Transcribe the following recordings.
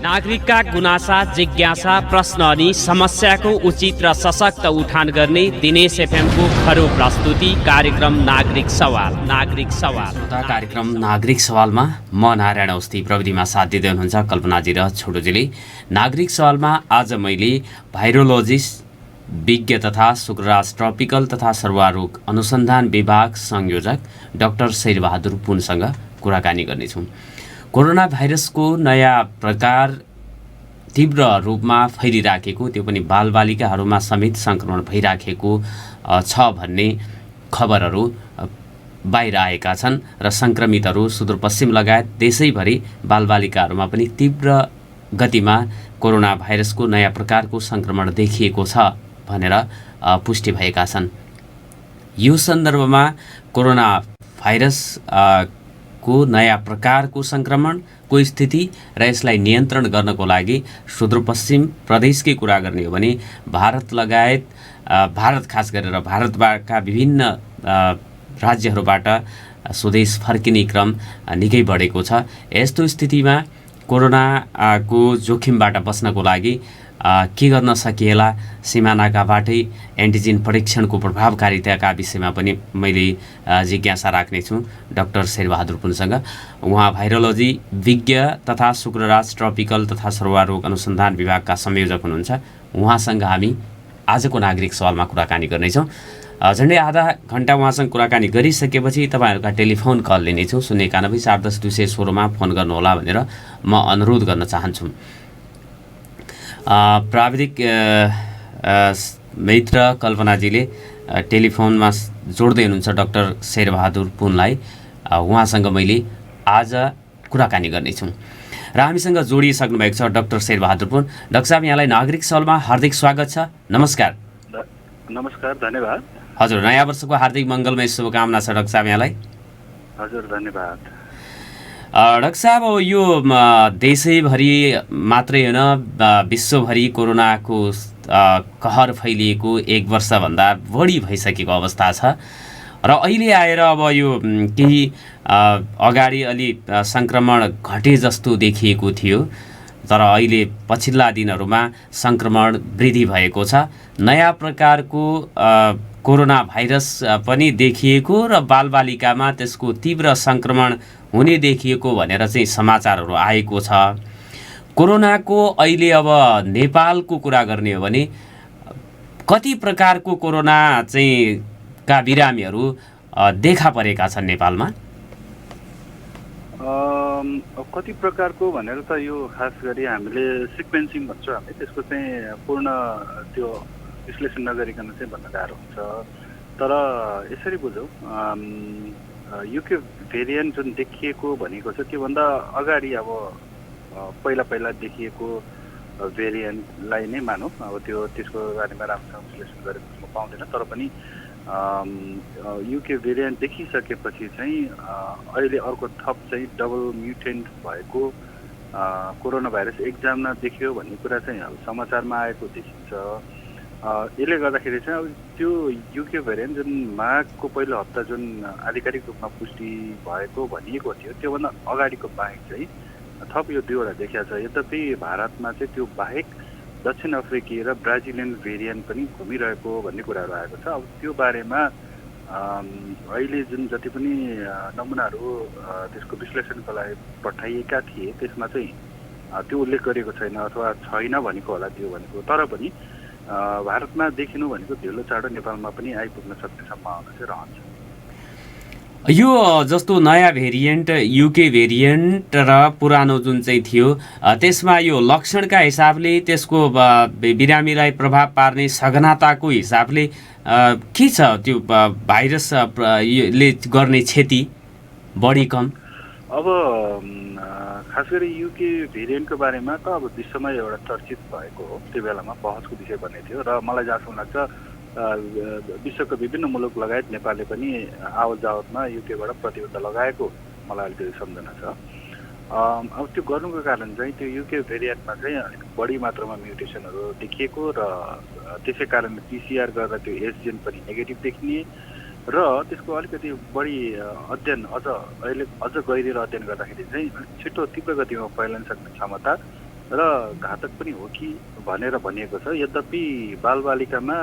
नागरिकका गुनासा, जिज्ञासा, प्रश्न अनि समस्याको उचित र सशक्त उठान गर्ने दिनेश एफएमको खरो प्रस्तुति कार्यक्रम नागरिक सवाल। कार्यक्रम नागरिक सवालमा म नारायण औस्ती, प्रविधिमा साथ दिँदै हुनुहुन्छ कल्पनाजी र छोटोजीले। नागरिक सवालमा आज मैले भाइरोलोजिस्ट, विज्ञ तथा शुक्रराज ट्रपिकल तथा सर्वरोग अनुसन्धान विभाग संयोजक डाक्टर शेरबहादुर पुनसँग कुराकानी गर्नेछौँ। कोरोना भाइरसको नयाँ प्रकार तीव्र रूपमा फैलिराखेको, त्यो पनि बालबालिकाहरूमा समेत सङ्क्रमण भइराखेको छ भन्ने खबरहरू बाहिर आएका छन् र सङ्क्रमितहरू सुदूरपश्चिम लगायत देशैभरि बालबालिकाहरूमा पनि तीव्र गतिमा कोरोना भाइरसको नयाँ प्रकारको सङ्क्रमण देखिएको छ भनेर पुष्टि भएका छन्। यो सन्दर्भमा कोरोना भाइरस को नयाँ प्रकारको सङ्क्रमणको स्थिति र यसलाई नियन्त्रण गर्नको लागि सुदूरपश्चिम प्रदेशकै कुरा गर्ने हो भने भारत खास गरेर भारतका विभिन्न राज्यहरूबाट स्वदेश फर्किने क्रम निकै बढेको छ। यस्तो स्थितिमा कोरोनाको जोखिमबाट बच्नको लागि के गर्न सकिएला, सिमानाकाबाटै एन्टिजेन परीक्षणको प्रभावकारिताका विषयमा पनि मैले जिज्ञासा राख्नेछु डाक्टर शेरबहादुर पुनसँग। उहाँ भाइरोलोजी विज्ञ तथा शुक्रराज ट्रपिकल तथा सर्वरोग अनुसन्धान विभागका संयोजक हुनुहुन्छ। उहाँसँग हामी आजको नागरिक सवालमा कुराकानी गर्नेछौँ। झन्डै आधा घन्टा उहाँसँग कुराकानी गरिसकेपछि तपाईँहरूका टेलिफोन कल लिनेछौँ। 091-410-216 फोन गर्नुहोला भनेर म अनुरोध गर्न चाहन्छु। प्राविधिक मित्र कल्पनाजीले टेलिफोनमा जोड्दै हुनुहुन्छ डाक्टर शेरबहादुर पुनलाई। उहाँसँग मैले आज कुराकानी गर्नेछु र हामीसँग जोडिसक्नु भएको छ डाक्टर शेरबहादुर पुन। डाक्टर साहब, यहाँलाई नागरिक सवालमा हार्दिक स्वागत छ। नमस्कार। नमस्कार, धन्यवाद। हजुर, नयाँ वर्षको हार्दिक मङ्गलमय शुभकामना छ डाक्टर साहब यहाँलाई। हजुर, धन्यवाद। डाक्टर साहब, यो देशैभरि मात्रै होइन विश्वभरि कोरोनाको कहर फैलिएको 1 वर्षभन्दा बढी भइसकेको अवस्था छ र अहिले आएर अब यो केही अगाडि अलि सङ्क्रमण घटे जस्तो देखिएको थियो, तर अहिले पछिल्ला दिनहरूमा सङ्क्रमण वृद्धि भएको छ। नयाँ प्रकारको कोरोना भाइरस पनि देखिएको र बालबालिकामा त्यसको तीव्र सङ्क्रमण हुने देखिएको भनेर चाहिँ समाचारहरू आएको छ। कोरोनाको अहिले अब नेपालको कुरा गर्ने हो भने कति प्रकारको कोरोना चाहिँ का बिरामीहरू देखा परेका छन् नेपालमा? कति प्रकारको भनेर त यो खास गरी हामीले सिक्वेन्सिङ भन्छौँ हामी, त्यसको चाहिँ पूर्ण त्यो विश्लेषण नगरिकन चाहिँ भन्न गाह्रो हुन्छ। तर यसरी बुझौँ, युके भेरिएन्ट जुन देखिएको भनेको छ त्योभन्दा अगाडि अब पहिला देखिएको भेरिएन्टलाई नै मानौँ। अब त्यसको बारेमा राम्रोसँग विश्लेषण गरेर बुझ्नु पाउँदैन, तर पनि युके भेरिएन्ट देखिसकेपछि चाहिँ अहिले अर्को थप चाहिँ डबल म्युटेन्ट भएको कोरोना भाइरस एक्जाममा देखियो भन्ने कुरा चाहिँ अब समाचारमा आएको देखिन्छ। यसले गर्दाखेरि चाहिँ अब त्यो युके भेरिएन्ट जुन माघको पहिलो हप्ता जुन आधिकारिक रूपमा पुष्टि भएको भनिएको थियो त्योभन्दा अगाडिको बाहेक चाहिँ थप यो 2वटा देखिया छ। यद्यपि भारतमा चाहिँ त्यो बाहेक दक्षिण अफ्रिकी र ब्राजिलियन भेरिएन्ट पनि घुमिरहेको भन्ने कुराहरू आएको छ। अब त्यो बारेमा अहिले जुन जति पनि नमुनाहरू त्यसको विश्लेषणको लागि पठाइएका थिए त्यसमा चाहिँ त्यो उल्लेख गरिएको छैन अथवा छैन भनेको होला त्यो भनेको। तर पनि भारतमा देखिनु भनेको ढिलो चाँडो नेपालमा पनि आइपुग्न सक्ने सम्भावना चाहिँ रहन्छ। यो जस्तो नयाँ भेरिएन्ट युके भेरिएन्ट र पुरानो जुन चाहिँ थियो त्यसमा यो लक्षणका हिसाबले त्यसको बिरामीलाई प्रभाव पार्ने सघनताको हिसाबले के छ त्यो भाइरसले गर्ने क्षति बढी कम? अब खास गरी युके भेरिएन्टको बारेमा त अब विश्वमा एउटा चर्चित भएको हो, त्यो बेलामा बहसको विषय बन्ने थियो र मलाई जहाँसम्म लाग्छ विश्वको विभिन्न मुलुक लगायत नेपालले पनि आवत जावतमा युकेबाट प्रतिबन्ध लगाएको मलाई अलिकति सम्झना छ। अब त्यो गर्नुको कारण चाहिँ त्यो युके भेरिएन्टमा चाहिँ अलिक बढी मात्रामा म्युटेसनहरू देखिएको र त्यसै कारणले पिसिआर गर्दा त्यो एसजेन पनि नेगेटिभ देखिने र त्यसको अलिकति बढी अध्ययन अझ गहिरो अध्ययन गर्दाखेरि चाहिँ छिटो तीव्र गतिमा फैलन सक्ने क्षमता र घातक पनि हो कि भनेर भनिएको छ। यद्यपि बालबालिकामा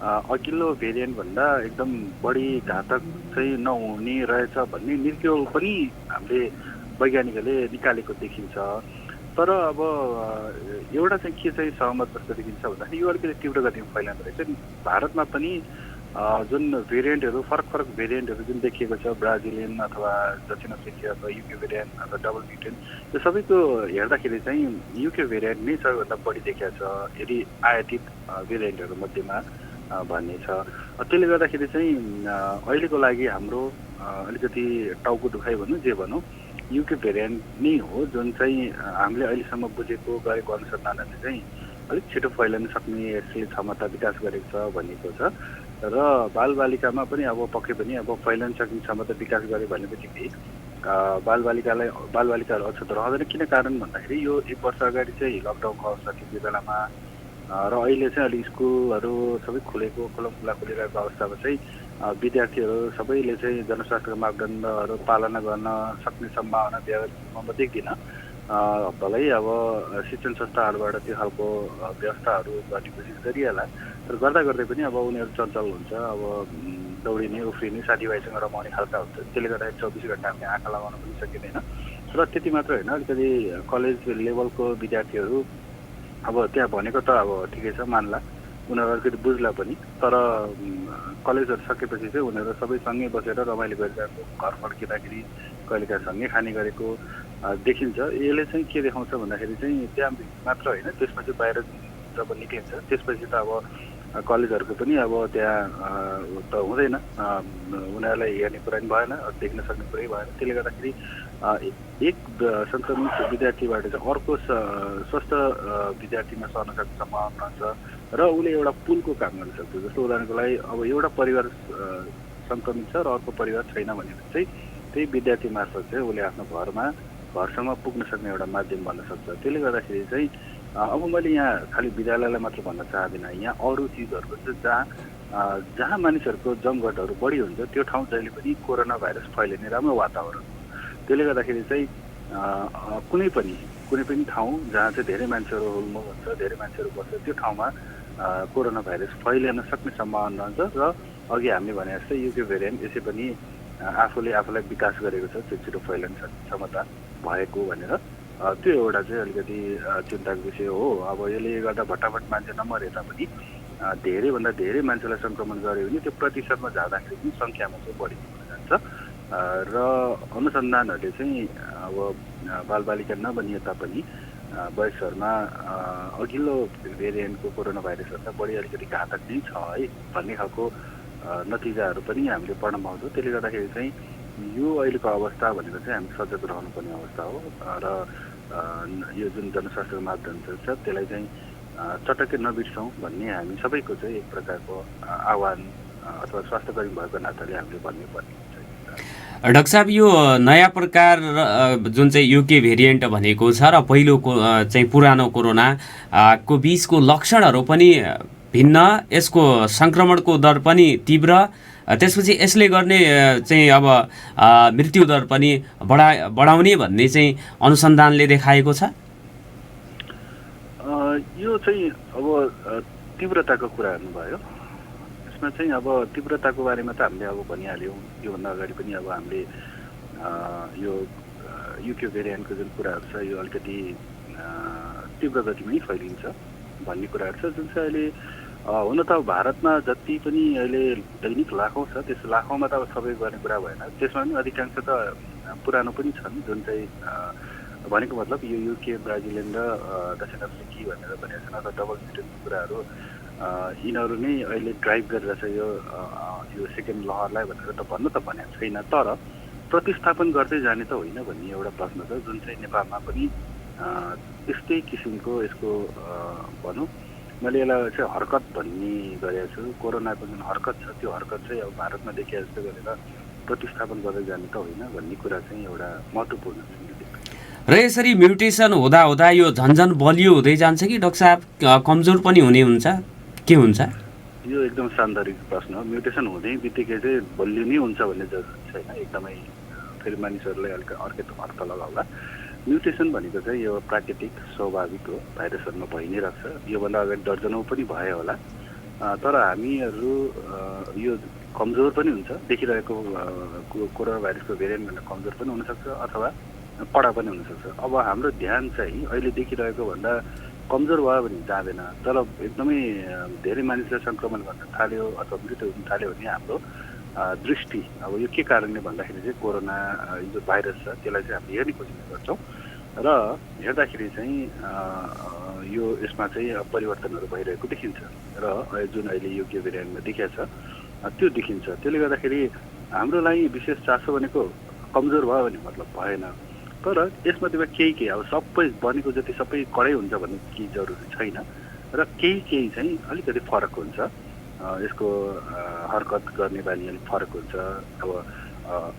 अघिल्लो भेरिएन्टभन्दा एकदम बढी घातक चाहिँ नहुने रहेछ भन्ने निर्क्युल पनि हामीले वैज्ञानिकहरूले निकालेको देखिन्छ। तर अब एउटा चाहिँ के चाहिँ सहमत जस्तो देखिन्छ भन्दाखेरि यो अलिकति तीव्र गतिमा फैलिँदो रहेछ। भारतमा पनि जुन भेरिएन्टहरू फरक भेरिएन्टहरू जुन देखिएको छ, ब्राजिलियन अथवा दक्षिण अफ्रिका अथवा युके भेरिएन्ट अथवा डबल म्युटेन्ट, यो सबैको हेर्दाखेरि चाहिँ युके भेरिएन्ट नै सबैभन्दा बढी देखिएको छ यदि आयातित भेरिएन्टहरू मध्येमा भन्ने छ। त्यसले गर्दाखेरि चाहिँ अहिलेको लागि हाम्रो अलिकति टाउको दुखाइ भनौँ जे भनौँ युके भेरिएन्ट नै हो, जुन चाहिँ हामीले अहिलेसम्म बुझेको गरेको अनुसन्धानहरूले चाहिँ अलिक छिटो फैलन सक्ने यसले क्षमता विकास गरेको छ भनेको छ। र बालबालिकामा पनि अब पक्कै पनि अब फैलन सक्ने क्षमता विकास गर्यो भनेपछि बालबालिकाहरू अछुत रहँदैन। किन कारण भन्दाखेरि यो 1 वर्ष अगाडि चाहिँ लकडाउनको अवस्था थियो त्यो बेलामा, र अहिले चाहिँ अहिले स्कुलहरू सबै खुलेको खुला खुलिरहेको अवस्थामा चाहिँ विद्यार्थीहरू सबैले चाहिँ जनस्वास्थ्यको मापदण्डहरू पालना गर्न सक्ने सम्भावना म देख्दिनँ। भलै अब शिक्षण संस्थाहरूबाट त्यो खालको व्यवस्थाहरू गर्ने कोसिस गरिएला, तर गर्दा गर्दै पनि अब उनीहरू चञ्चल हुन्छ, अब दौडिने उफ्रिने साथीभाइसँग रमाउने खालका हुन्छ। त्यसले गर्दाखेरि 24 घन्टा हामीले आँखा लगाउन पनि सकिँदैन। र त्यति मात्र होइन, अलिकति कलेज लेभलको विद्यार्थीहरू अब त्यहाँ भनेको त अब ठिकै छ मान्ला, उनीहरू अलिकति बुझ्ला पनि, तर कलेजहरू सकेपछि चाहिँ उनीहरू सबै सँगै बसेर रमाइलो गरिरहेको, घर फर्किँदाखेरि कहिलेकाहीँ सँगै खाने गरेको देखिन्छ। यसले चाहिँ के देखाउँछ भन्दाखेरि चाहिँ त्यहाँ मात्र होइन, त्यसपछि बाहिर जब निक्लिन्छ त्यसपछि त अब कलेजहरूको पनि अब त्यहाँ त हुँदैन, उनीहरूलाई हेर्ने कुरा पनि भएन, देख्न सक्ने कुरै भएन। त्यसले गर्दाखेरि एक सङ्क्रमित विद्यार्थीबाट चाहिँ अर्को स्वस्थ विद्यार्थीमा सर्न सक्ने सम्भावना छ र उसले एउटा पुलको काम गर्न सक्छ। जस्तो उदाहरणको लागि अब एउटा परिवार सङ्क्रमित छ र अर्को परिवार छैन भने चाहिँ त्यही विद्यार्थी मार्फत चाहिँ उसले आफ्नो घरसम्म पुग्न सक्ने एउटा माध्यम बन्न सक्छ। त्यसले गर्दाखेरि चाहिँ अब मैले यहाँ खालि विद्यालयलाई मात्र भन्न चाहदिनँ, यहाँ अरू चिजहरूको चाहिँ जहाँ मानिसहरूको जमघटहरू बढी हुन्छ त्यो ठाउँ जहिले पनि कोरोना भाइरस फैलिने राम्रो वातावरण हो। त्यसले गर्दाखेरि चाहिँ कुनै पनि ठाउँ जहाँ चाहिँ धेरै मान्छेहरू हुलमुल हुन्छ, धेरै मान्छेहरू बस्छ, त्यो ठाउँमा कोरोना भाइरस फैलिन सक्ने सम्भावना हुन्छ। र अघि हामीले भने जस्तै युके भेरिएन्ट यसै पनि आफूलाई विकास गरेको छ, छिटो फैलन क्षमता भएको भनेर त्यो एउटा चाहिँ अलिकति चिन्ताको विषय हो। अब यसले गर्दा भट्टाभट मान्छे नमरे तापनि धेरैभन्दा धेरै मान्छेलाई सङ्क्रमण गऱ्यो भने त्यो प्रतिशतमा जाँदाखेरि पनि सङ्ख्यामा चाहिँ बढी हुन जान्छ। र अनुसन्धानहरूले चाहिँ अब बालबालिका नबनिए तापनि वयसहरूमा अघिल्लो भेरिएन्टको कोरोना भाइरसभन्दा बढी अलिकति घातक नै छ है भन्ने खालको नतिजाहरू पनि हामीले पढ्न पाउँछौँ। त्यसले गर्दाखेरि चाहिँ यो अहिलेको अवस्था भनेको चाहिँ हामी सजग रहनुपर्ने अवस्था हो र यो जुन जनस्वास्थ्यको मापदण्ड छ त्यसलाई चाहिँ चटक्कै नबिर्सौँ भन्ने हामी सबैको चाहिँ एक प्रकारको आह्वान अथवा स्वास्थ्यकर्मी भएको नाताले हामीले भन्नुपर्ने हुन्छ। डाक्टर साहब, यो नयाँ प्रकार जुन चाहिँ युके भेरिएन्ट भनेको छ र पहिलो चाहिँ पुरानो कोरोनाको बिचको लक्षणहरू पनि भिन्न, यसको सङ्क्रमणको दर पनि तीव्र, त्यसपछि यसले गर्ने चाहिँ अब मृत्यु दर पनि बढाउने भन्ने चाहिँ अनुसन्धानले देखाएको छ। यो चाहिँ अब तीव्रताको कुरा गर्नुभयो, यसमा चाहिँ अब तीव्रताको बारेमा त हामीले अब भनिहाल्यौँ। योभन्दा अगाडि पनि अब हामीले यो युके भेरिएन्टको जुन कुराहरू छ यो अलिकति तीव्र गतिमै फैलिन्छ भन्ने कुराहरू छ, जुन चाहिँ अहिले हुन त भारतमा जति पनि अहिले दैनिक लाखौँ छ त्यस लाखौँमा त अब सबै गर्ने कुरा भएन, त्यसमा पनि अधिकांश त पुरानो पनि छन्, जुन चाहिँ भनेको मतलब यो युके ब्राजिलियन र दक्षिण अफ्रिकी भनेर भनेको छन् अथवा डबल म्युटेन्टको कुराहरू यिनीहरू नै अहिले ड्राइभ गरिरहेछ यो सेकेन्ड लहरलाई भनेर त भन्नु त भनेको छैन, तर प्रतिस्थापन गर्दै जाने त होइन भन्ने एउटा प्रश्न छ, जुन चाहिँ नेपालमा पनि त्यस्तै किसिमको यसको भनौँ मैले यसलाई चाहिँ हरकत भन्ने गरेको छु। कोरोनाको जुन हरकत छ त्यो हरकत चाहिँ अब भारतमा देखिए जस्तो गरेर प्रतिस्थापन गर्दै जाने त होइन भन्ने कुरा चाहिँ एउटा महत्त्वपूर्ण छ। र यसरी म्युटेसन हुँदा हुँदा यो झन्झन बलियो हुँदै जान्छ कि डाक्टर साहब कमजोर पनि हुने हुन्छ, के हुन्छ? यो एकदम सान्दर्भिक प्रश्न हो। म्युटेसन हुँदै बित्तिकै चाहिँ बलियो नै हुन्छ भन्ने जरुरी छैन, एकदमै फेरि मानिसहरूलाई अर्कै अर्थ लगाउला। म्युटेसन भनेको चाहिँ यो प्राकृतिक स्वाभाविक हो, भाइरसहरूमा भइ नै रहेछ। योभन्दा अगाडि दर्जनौँ पनि भयो होला, तर हामीहरू यो कमजोर पनि हुन्छ, देखिरहेको कोरोना भाइरसको भेरिएन्टभन्दा कमजोर पनि हुनसक्छ अथवा कडा पनि हुनसक्छ। अब हाम्रो ध्यान चाहिँ अहिले देखिरहेको भन्दा कमजोर भयो भने जाँदैन, तर एकदमै धेरै मानिसले सङ्क्रमण गर्न थाल्यो अथवा मृत्यु हुन थाल्यो भने हाम्रो दृष्टि अब यो के कारणले भन्दाखेरि चाहिँ कोरोना जो भाइरस छ त्यसलाई चाहिँ हामीले हेर्ने कोसिस गर्छौँ र हेर्दाखेरि चाहिँ यो यसमा चाहिँ परिवर्तनहरू भइरहेको देखिन्छ र जुन अहिले योग्य भेरिएन्टमा देखिएको छ त्यो देखिन्छ। त्यसले गर्दाखेरि हाम्रो लागि विशेष चासो भनेको कमजोर भयो भने मतलब भएन, तर यसमा त्यो केही अब सबै बनेको जति सबै कडै हुन्छ भन्ने केही जरुरी छैन र केही चाहिँ अलिकति फरक हुन्छ। यसको हरकत गर्ने बानी अलिक फरक हुन्छ। अब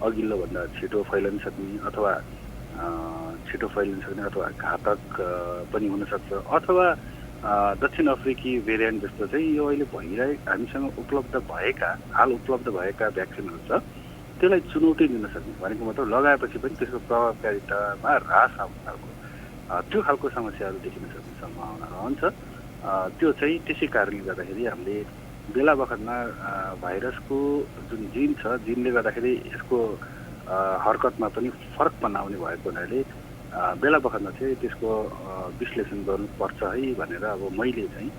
अघिल्लो भन्दा छिटो फैलन सक्ने अथवा घातक पनि हुनसक्छ अथवा दक्षिण अफ्रिकी भेरिएन्ट जस्तो चाहिँ यो अहिले हामीसँग हाल उपलब्ध भएका भ्याक्सिनहरू छ त्यसलाई चुनौती दिन सक्ने भनेको मतलब लगाएपछि पनि त्यसको प्रभावकारितामा ह्रास आउने खालको त्यो खालको समस्याहरू देखिन सक्ने सम्भावना रहन्छ। त्यो चाहिँ त्यसै कारणले गर्दाखेरि हामीले बेला बखतमा भाइरसको जुन जिन छ जिनले गर्दाखेरि यसको हरकतमा पनि फरक बनाउने भएको हुनाले बेला बखतमा चाहिँ त्यसको विश्लेषण गर्नुपर्छ है भनेर अब मैले चाहिँ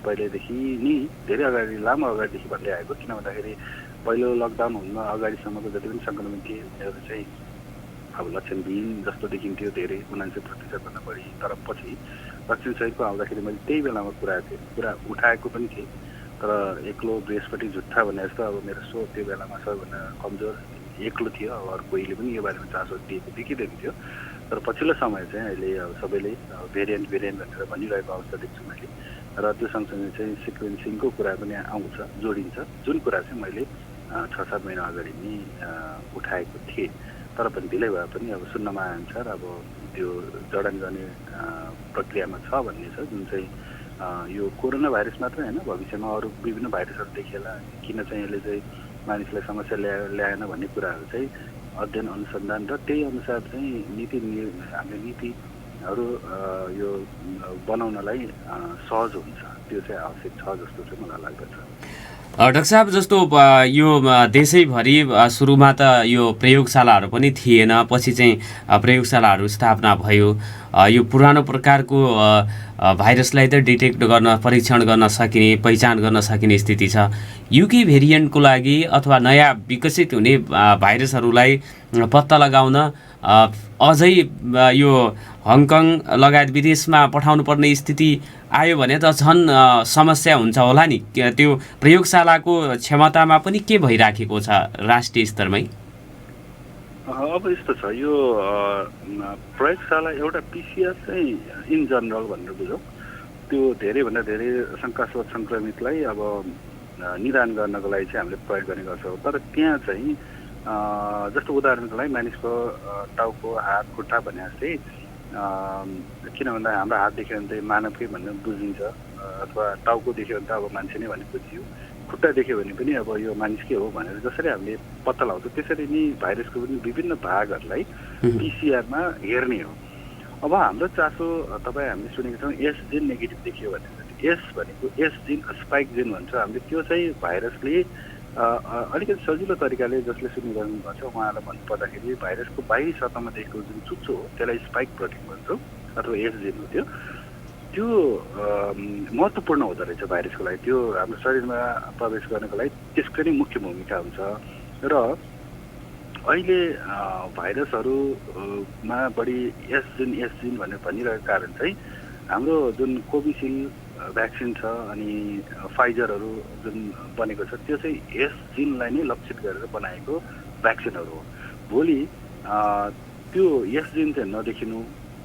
पहिलेदेखि नि धेरै अगाडि लामो अगाडिदेखि भन्दै आएको। किन भन्दाखेरि पहिलो लकडाउन हुन अगाडिसम्मको जति पनि सङ्क्रमित थिए उनीहरू चाहिँ अब लक्षणविहीन जस्तो देखिन्थ्यो, धेरै 99% बढी। तर पछि भ्याक्सिन सहितको आउँदाखेरि मैले त्यही बेलामा कुरा उठाएको पनि थिएँ, तर एक्लो बृहस्पति झुट्टा भने जस्तो अब मेरो त्यो बेलामा सबैभन्दा कमजोर एक्लो थियो। अब अरू कोहीले पनि यो बारेमा चासो दिएको देखिँदैन थियो। तर पछिल्लो समय चाहिँ अहिले अब सबैले भेरिएन्ट भनेर भनिरहेको अवस्था देख्छु मैले र त्यो सँगसँगै चाहिँ सिक्वेन्सिङको कुरा पनि आउँछ, जोडिन्छ, जुन कुरा चाहिँ मैले 6-7 महिना अगाडि नै उठाएको थिएँ। तर पनि ढिलै भए पनि अब सुन्नमा अनुसार अब त्यो जडान गर्ने प्रक्रियामा छ भन्ने छ, जुन चाहिँ यो कोरोना भाइरस मात्रै होइन भविष्यमा अरू विभिन्न भाइरसहरू देखिएला, किन चाहिँ यसले चाहिँ मानिसलाई समस्या ल्याएन भन्ने कुराहरू चाहिँ अध्ययन अनुसन्धान र त्यही अनुसार चाहिँ हामीले नीतिहरू यो बनाउनलाई सहज हुन्छ, त्यो चाहिँ आवश्यक छ जस्तो चाहिँ मलाई लाग्दछ। डाक्टर साहब, जस्तो यो देशैभरि सुरुमा त यो प्रयोगशालाहरू पनि थिएन, पछि चाहिँ प्रयोगशालाहरू स्थापना भयो। यो पुरानो प्रकारको भाइरसलाई त डिटेक्ट गर्न, परीक्षण गर्न सकिने, पहिचान गर्न सकिने स्थिति छ। युके भेरिएन्टको लागि अथवा नयाँ विकसित हुने भाइरसहरूलाई पत्ता लगाउन अझै यो हङकङ लगायत विदेशमा पठाउनु पर्ने स्थिति आयो भने त झन् समस्या हुन्छ होला नि। त्यो प्रयोगशालाको क्षमतामा पनि के भइराखेको छ राष्ट्रिय स्तरमै? अब यस्तो छ, यो प्रयोगशाला एउटा पिसिआर चाहिँ इन जनरल भनेर बुझौँ, त्यो धेरैभन्दा धेरै शङ्कास्पद सङ्क्रमितलाई अब निदान गर्नको लागि चाहिँ हामीले प्रयोग गर्ने गर्छौँ। तर त्यहाँ चाहिँ जस्तो उदाहरणको लागि मानिसको टाउको, हात, खुट्टा भने जस्तै किन भन्दा हाम्रो हात देख्यो भने चाहिँ मानवकै भन्ने बुझिन्छ, अथवा टाउको देख्यो भने त अब मान्छे नै भन्ने बुझियो, खुट्टा देख्यो भने पनि अब यो मानिसकै हो भनेर जसरी हामीले पत्ता लगाउँछौँ त्यसरी नै भाइरसको पनि विभिन्न भागहरूलाई पिसिआरमा हेर्ने हो। अब हाम्रो चासो तपाईँ हामीले सुनेको छौँ एस जिन नेगेटिभ देखियो भने, एस भनेको एस जिन स्पाइक जिन भन्छ हामीले, त्यो चाहिँ भाइरसले अलिकति सजिलो तरिकाले जसले सुनिरहनु भएको छ उहाँलाई भन्नुपर्दाखेरि भाइरसको बाहिरी सतहमा देखेको जुन चुच्चो हो त्यसलाई स्पाइक प्रोटिन भन्छौँ अथवा एस जिन हो। त्यो महत्त्वपूर्ण हुँदो रहेछ भाइरसको लागि, त्यो हाम्रो शरीरमा प्रवेश गर्नको लागि त्यसको नै मुख्य भूमिका हुन्छ। र अहिले भाइरसहरूमा बढी एस जिन भनेर भनिरहेको कारण चाहिँ हाम्रो जुन कोभिसिल्ड भ्याक्सिन छ अनि फाइजरहरू जुन बनेको छ त्यो चाहिँ एस जिनलाई नै लक्षित गरेर बनाएको भ्याक्सिनहरू हो। भोलि त्यो एस जिन चाहिँ नदेखिनु,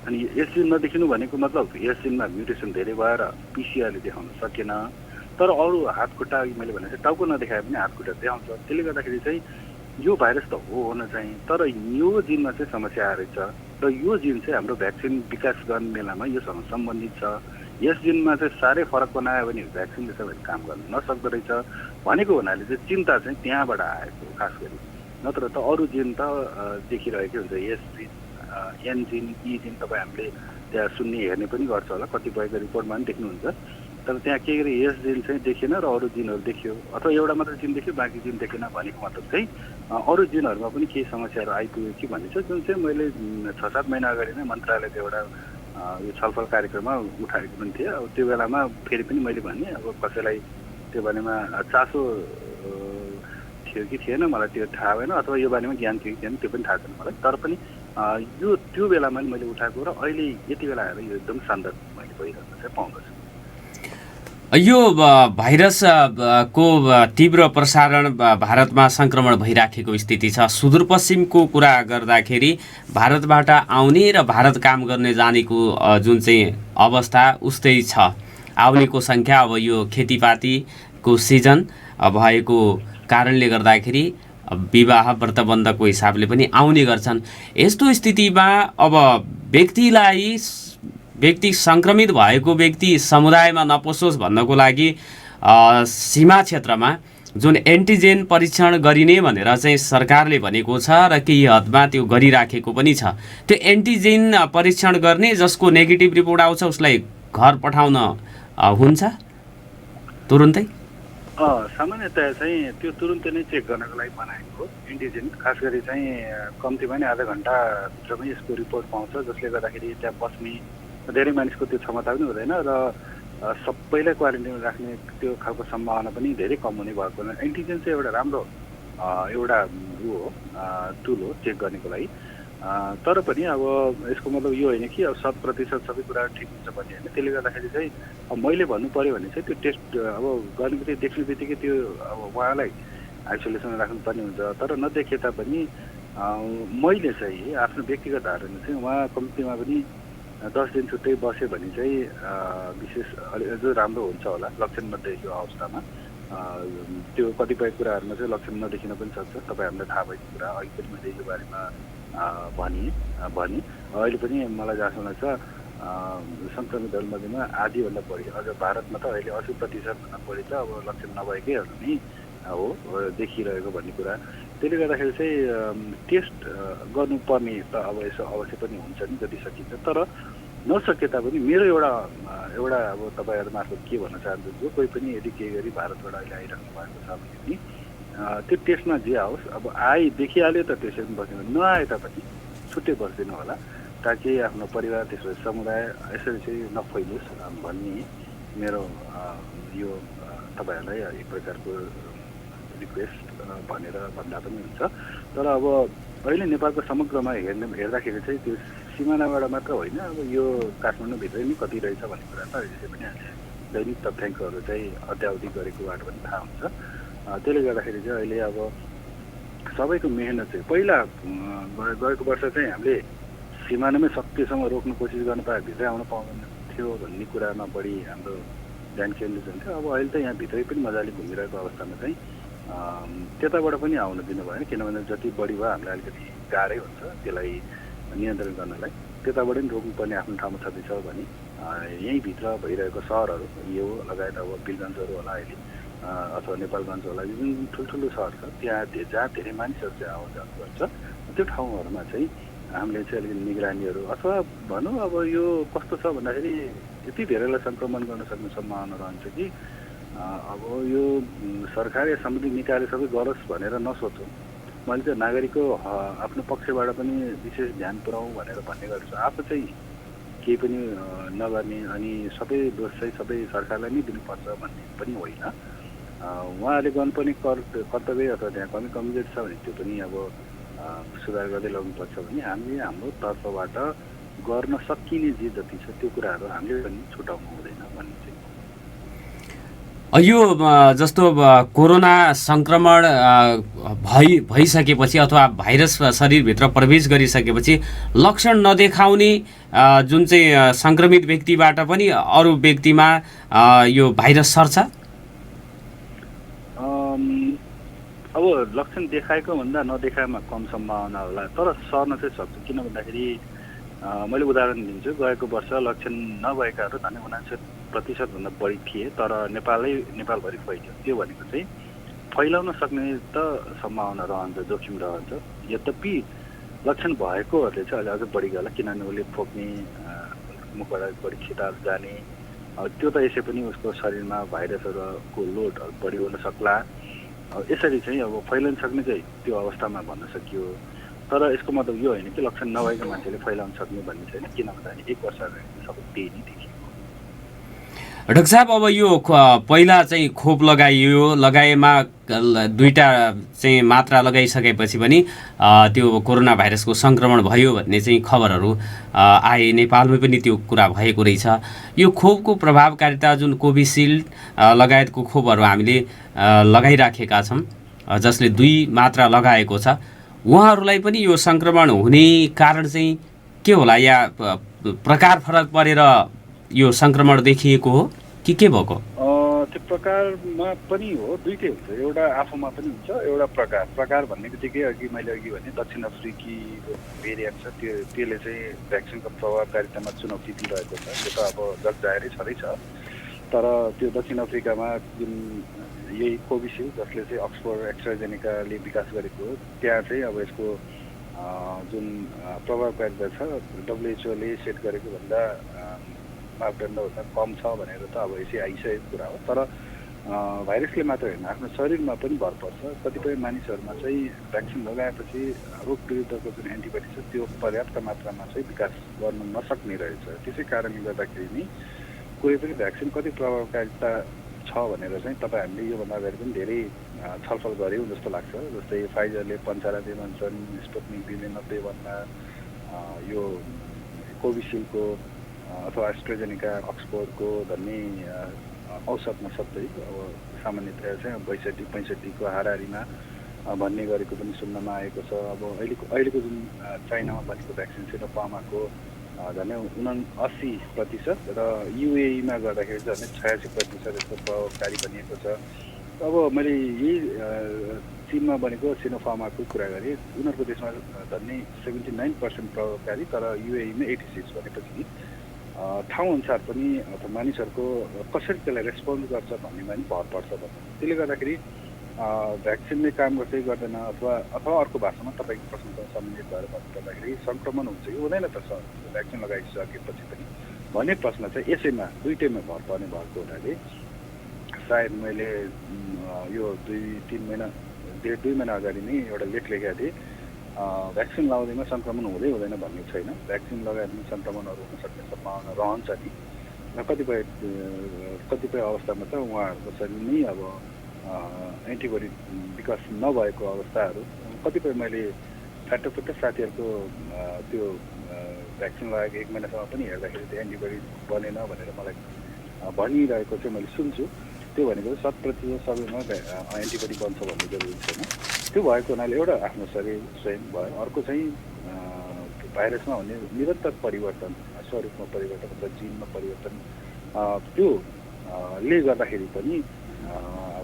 अनि एस जिन नदेखिनु भनेको मतलब एस जिनमा म्युटेसन धेरै भएर पिसिआरले देखाउन सकेन, तर अरू हात खुट्टा अघि मैले भने चाहिँ टाउको नदेखाए पनि हात खुट्टा देखाउँछ। त्यसले गर्दाखेरि चाहिँ यो भाइरस त हुन चाहिँ, तर यो जिनमा चाहिँ समस्या आएको छ र यो जिन चाहिँ हाम्रो भ्याक्सिन विकास गर्ने बेलामा योसँग सम्बन्धित छ। यस जिनमा चाहिँ साह्रै फरक बनायो भने भ्याक्सिनले सबैले काम गर्न नसक्दो रहेछ भनेको हुनाले चाहिँ चिन्ता चाहिँ त्यहाँबाट आएको खास गरी, नत्र त अरू जिन त देखिरहेकै हुन्छ। यस जिन एन जिन ई जिन तपाईँ हामीले त्यहाँ सुन्ने हेर्ने पनि गर्छ होला, कतिपयको रिपोर्टमा पनि देख्नुहुन्छ। तर त्यहाँ के गरे यस जिन चाहिँ देखिएन र अरू जिनहरू देखियो, अथवा एउटा मात्र जिन देखियो बाँकी जिन देखेन भनेको मतलब चाहिँ अरू जिनहरूमा पनि केही समस्याहरू आइपुग्यो कि भन्ने छ, जुन चाहिँ मैले 6-7 महिना अगाडि नै मन्त्रालयको एउटा यो छलफल कार्यक्रममा उठाएको पनि थिएँ। अब त्यो बेलामा फेरि पनि मैले भने अब कसैलाई त्यो बारेमा चासो थियो कि थिएन मलाई त्यो थाहा भएन, अथवा यो बारेमा ज्ञान थियो कि थिएन त्यो पनि थाहा छैन मलाई। तर पनि यो त्यो बेलामा मैले उठाएको र अहिले यति बेला आएर यो एकदम शान्त मैले भइरहेको चाहिँ पाउँदछु। यो भाइरस को तीव्र प्रसारण भारतमा सङ्क्रमण भइराखेको स्थिति छ। सुदूरपश्चिमको कुरा गर्दाखेरि भारतबाट आउने र भारत काम गर्ने जानेको जुन चाहिँ अवस्था उस्तै छ। आउनेको सङ्ख्या अब यो खेतीपातीको सिजन भएको कारणले गर्दाखेरि विवाह व्रतबन्धको हिसाबले पनि आउने गर्छन्। यस्तो स्थितिमा अब व्यक्ति सङ्क्रमित भएको व्यक्ति समुदायमा नपसोस् भन्नको लागि सीमा क्षेत्रमा जुन एन्टिजेन परीक्षण गरिने भनेर चाहिँ सरकारले भनेको छ र केही हदमा त्यो गरिराखेको पनि छ। त्यो एन्टिजेन परीक्षण गर्ने जसको नेगेटिभ रिपोर्ट आउँछ उसलाई घर पठाउन हुन्छ तुरुन्तै? सामान्यतया चाहिँ त्यो तुरुन्तै नै चेक गर्नको लागि बनाएको हो एन्टिजेन। खास गरी चाहिँ कम्तीमा नै आधा घन्टाभित्रमै यसको रिपोर्ट पाउँछ, जसले गर्दाखेरि त्यहाँ बस्ने धेरै मानिसको त्यो क्षमता पनि हुँदैन र सबैलाई क्वारेन्टाइनमा राख्ने त्यो खालको सम्भावना पनि धेरै कम हुने भएको हुनाले एन्टिजेन चाहिँ एउटा राम्रो एउटा ऊ हो, टुल हो चेक गर्नेको लागि। तर पनि अब यसको मतलब यो होइन कि अब 100% सबै कुरा ठिक हुन्छ भन्ने होइन। त्यसले गर्दाखेरि चाहिँ अब मैले भन्नु पऱ्यो भने चाहिँ त्यो टेस्ट अब गर्ने बित्तिकै देख्ने बित्तिकै त्यो अब उहाँलाई आइसोलेसन राख्नुपर्ने हुन्छ। तर नदेखे तापनि मैले चाहिँ आफ्नो व्यक्तिगत धारणा चाहिँ उहाँ कम्तीमा पनि 10 दिन छुट्टै बस्यो भने चाहिँ विशेष अझ राम्रो हुन्छ होला लक्षण नदेखेको अवस्थामा। त्यो कतिपय कुराहरूमा चाहिँ लक्षण नदेखिन पनि सक्छ, तपाईँहरूलाई थाहा भएको कुरा। अघि पनि मैले यो बारेमा भने अहिले पनि मलाई जहाँसम्म लाग्छ सङ्क्रमितहरूमध्येमा आधीभन्दा बढी, अझ भारतमा त अहिले 80%भन्दा बढी त अब लक्षण नभएकैहरू नै हो देखिरहेको भन्ने कुरा। त्यसले गर्दाखेरि चाहिँ टेस्ट गर्नुपर्ने त अब यसो अवश्य पनि हुन्छ नि जति सकिन्छ। तर नसके तापनि मेरो एउटा अब तपाईँहरू मार्फत के भन्न चाहन्छु, जो कोही पनि यदि केही गरी भारतबाट अहिले आइरहनु भएको छ भने पनि त्यो टेस्टमा जे आओस्, अब देखिहाल्यो त त्यसै पनि बस्नु, नआए तापनि छुट्टै बस्दिनु होला, ताकि आफ्नो परिवार त्यसपछि समुदाय यसरी चाहिँ नफैलोस् भन्ने मेरो यो तपाईँहरूलाई एक प्रकारको रिक्वेस्ट भनेर भन्दा पनि हुन्छ। तर अब अहिले नेपालको समग्रमा हेर्दाखेरि चाहिँ त्यो सिमानाबाट मात्र होइन, अब यो काठमाडौँभित्रै नै कति रहेछ भन्ने कुरा त यसै पनि दैनिक तथ्याङ्कहरू चाहिँ अध्यावधि गरेकोबाट पनि थाहा हुन्छ। त्यसले गर्दाखेरि चाहिँ अहिले अब सबैको मेहनत चाहिँ पहिला गएको वर्ष चाहिँ हामीले सिमानामै सकेसम्म रोक्नु कोसिस गर्न पाए भित्रै आउन पाउँदैन थियो भन्ने कुरामा बढी हाम्रो ध्यान केन्द्रित हुन्थ्यो। अब अहिले त यहाँ भित्रै पनि मजाले घुमिरहेको अवस्थामा चाहिँ त्यताबाट पनि आउन दिनु भएन, किनभने जति बढी भयो हामीलाई अलिकति गाह्रै हुन्छ त्यसलाई नियन्त्रण गर्नलाई। त्यताबाट पनि रोक्नुपर्ने आफ्नो ठाउँमा छँदैछ भने यहीँभित्र भइरहेको सहरहरू यो लगायत अब वीरगञ्जहरू होला अहिले अथवा नेपालगञ्ज होला, जुन ठुल्ठुलो सहर छ त्यहाँ जहाँ धेरै मानिसहरू चाहिँ आउन जानु गर्छ त्यो ठाउँहरूमा चाहिँ हामीले चाहिँ अलिकति निगरानीहरू अथवा भनौँ अब यो कस्तो छ भन्दाखेरि यति धेरैलाई सङ्क्रमण गर्न सक्ने सम्भावना रहन्छ कि अब यो सरकार या सम्बन्धित निकायले सबै गरोस् भनेर नसोचौँ। मैले चाहिँ नागरिकको आफ्नो पक्षबाट पनि विशेष ध्यान पुऱ्याउँ भनेर भन्ने गर्छु। आफू चाहिँ केही पनि नगर्ने अनि सबै दोष चाहिँ सबै सरकारलाई नै दिनुपर्छ भन्ने पनि होइन। उहाँहरूले गर्नुपर्ने कर्तव्य अथवा त्यहाँ कमजोरी छ भने त्यो पनि अब सुधार गर्दै लग्नुपर्छ भने हामीले हाम्रो तर्फबाट गर्न सकिने जे जति छ त्यो कुराहरू हामीले पनि छुटाउनु हुँदैन भन्ने चाहिँ। यो जस्तो कोरोना सङ्क्रमण भइसकेपछि अथवा भाइरस शरीरभित्र प्रवेश गरिसकेपछि लक्षण नदेखाउने जुन चाहिँ सङ्क्रमित व्यक्तिबाट पनि अरू व्यक्तिमा यो भाइरस सर्छ? अब लक्षण देखाएको भन्दा नदेखाएमा कम सम्भावना होला, तर सर्न चाहिँ सक्छ। किन भन्दाखेरि मैले उदाहरण दिन्छु, गएको वर्ष लक्षण नभएकाहरू झन् 59% बढी थिए, तर नेपालभरि फैल्यो। त्यो भनेको चाहिँ फैलाउन सक्ने त सम्भावना रहन्छ, जोखिम रहन्छ। यद्यपि लक्षण भएकोहरूले चाहिँ अहिले अझ बढी गला, किनभने उसले फोक्ने, मुखबाट बढी छिटाहरू जाने, त्यो त यसै पनि उसको शरीरमा भाइरसहरूको लोड बढी हुन सक्ला। यसरी चाहिँ अब फैलन सक्ने चाहिँ त्यो अवस्थामा भन्न सकियो। तर यसको मतलब यो होइन कि लक्षण नभएको मान्छेले फैलाउन सक्ने भन्ने छैन, किन भन्दाखेरि 1 वर्ष अगाडि सबै त्यही नै देखियो। डाक्टर साहब, अब यो पहिला चाहिँ खोप लगाएमा 2टा चाहिँ मात्रा लगाइसकेपछि पनि त्यो कोरोना भाइरसको सङ्क्रमण भयो भन्ने चाहिँ खबरहरू आए, नेपालमै पनि त्यो कुरा भएको रहेछ। यो खोपको प्रभावकारिता जुन कोभिसिल्ड लगायतको खोपहरू हामीले लगाइराखेका छौँ, जसले 2 मात्रा लगाएको छ, उहाँहरूलाई पनि यो सङ्क्रमण हुने कारण चाहिँ के होला? या प्रकार फरक परेर यो सङ्क्रमण देखिएको हो कि के भएको? त्यो प्रकारमा पनि हो, दुईटै हुन्छ। एउटा आफूमा पनि हुन्छ, एउटा प्रकार भन्ने बित्तिकै मैले अघि भने दक्षिण अफ्रिकी भेरिएन्ट छ, त्यसले चाहिँ भ्याक्सिनको प्रभावकारितामा चुनौती दिइरहेको छ। त्यो त अब जगजाहेरै छँदैछ। तर त्यो दक्षिण अफ्रिकामा जुन यही कोभिसिल्ड, जसले चाहिँ अक्सफोर्ड एस्ट्राजेनेकाले विकास गरेको हो, त्यहाँ चाहिँ अब यसको जुन प्रभावकारिता छ WHO ले सेट गरेको भन्दा मापदण्डभन्दा कम छ भनेर त अब यसै आइसकेको कुरा हो। तर भाइरसले मात्र होइन, आफ्नो शरीरमा पनि भर पर्छ। कतिपय मानिसहरूमा चाहिँ भ्याक्सिन लगाएपछि रोग विरुद्धको जुन एन्टिबडी छ त्यो पर्याप्त मात्रामा चाहिँ विकास गर्न नसक्ने रहेछ। त्यसै कारणले गर्दाखेरि नै कुनै पनि भ्याक्सिन कति प्रभावकारिता छ भनेर चाहिँ तपाईँ हामीले योभन्दा अगाडि पनि धेरै छलफल गऱ्यौँ जस्तो लाग्छ। जस्तै फाइजरले 95 भन्छन्, स्पुत्निक ले 90 भन्दा, यो कोभिसिल्डको अथवा एस्ट्राजेनेका अक्सफोर्डको भन्ने औसतमा सबै अब सामान्यतया चाहिँ 62-65 को हाराहारीमा भन्ने गरेको पनि सुन्नमा आएको छ। अब अहिलेको जुन चाइनामा बनेको भ्याक्सिन सिनोफार्माको झन् 79% र युएईमा गर्दाखेरि झन् 86% यसको प्रभावकारी बनिएको छ। अब मैले यही चीनमा बनेको सिनोफार्माको कुरा गरेँ, उनीहरूको देशमा झन् 79% प्रभावकारी, तर युएईमा 86 भनेपछि ठाउँअनुसार पनि अथवा मानिसहरूको कसरी त्यसलाई रेस्पोन्ड गर्छ भन्नेमा पनि भर पर्छ भन्नु। त्यसले गर्दाखेरि भ्याक्सिनले काम गर्दै गर्दैन अथवा अर्को भाषामा तपाईँको प्रश्नसँग सम्बन्धित भएर भन्नुपर्दाखेरि सङ्क्रमण हुन्छ कि हुँदैन त भ्याक्सिन लगाइसकेपछि पनि भन्ने प्रश्न चाहिँ यसैमा दुईटैमा भर पर्ने भएको हुनाले सायद मैले यो 2-3 महिना 1.5-2 महिना अगाडि नै एउटा लेख लेखेको थिएँ, भ्याक्सिन लगाउँदैमा सङ्क्रमण हुँदै हुँदैन भन्ने छैन। भ्याक्सिन लगाएर पनि सङ्क्रमणहरू हुन सक्ने सम्भावना रहन्छ नि। र कतिपय अवस्थामा त उहाँहरूको शरीर नै अब एन्टिबडी विकास नभएको अवस्थाहरू, कतिपय मैले फाटोफुट्टो साथीहरूको त्यो भ्याक्सिन लगाएको 1 महिनासम्म पनि हेर्दाखेरि त्यो एन्टिबडी बनेन भनेर मलाई भनिरहेको चाहिँ मैले सुन्छु। त्यो भनेको 100% सबैमा एन्टिबडी बन्छ भन्ने जरुरी छैन। त्यो भएको हुनाले एउटा आफ्नो शरीर स्वयं भयो, अर्को चाहिँ भाइरसमा हुने निरन्तर परिवर्तन, स्वरूपमा परिवर्तन अथवा जिनमा परिवर्तन, त्यो ले गर्दाखेरि पनि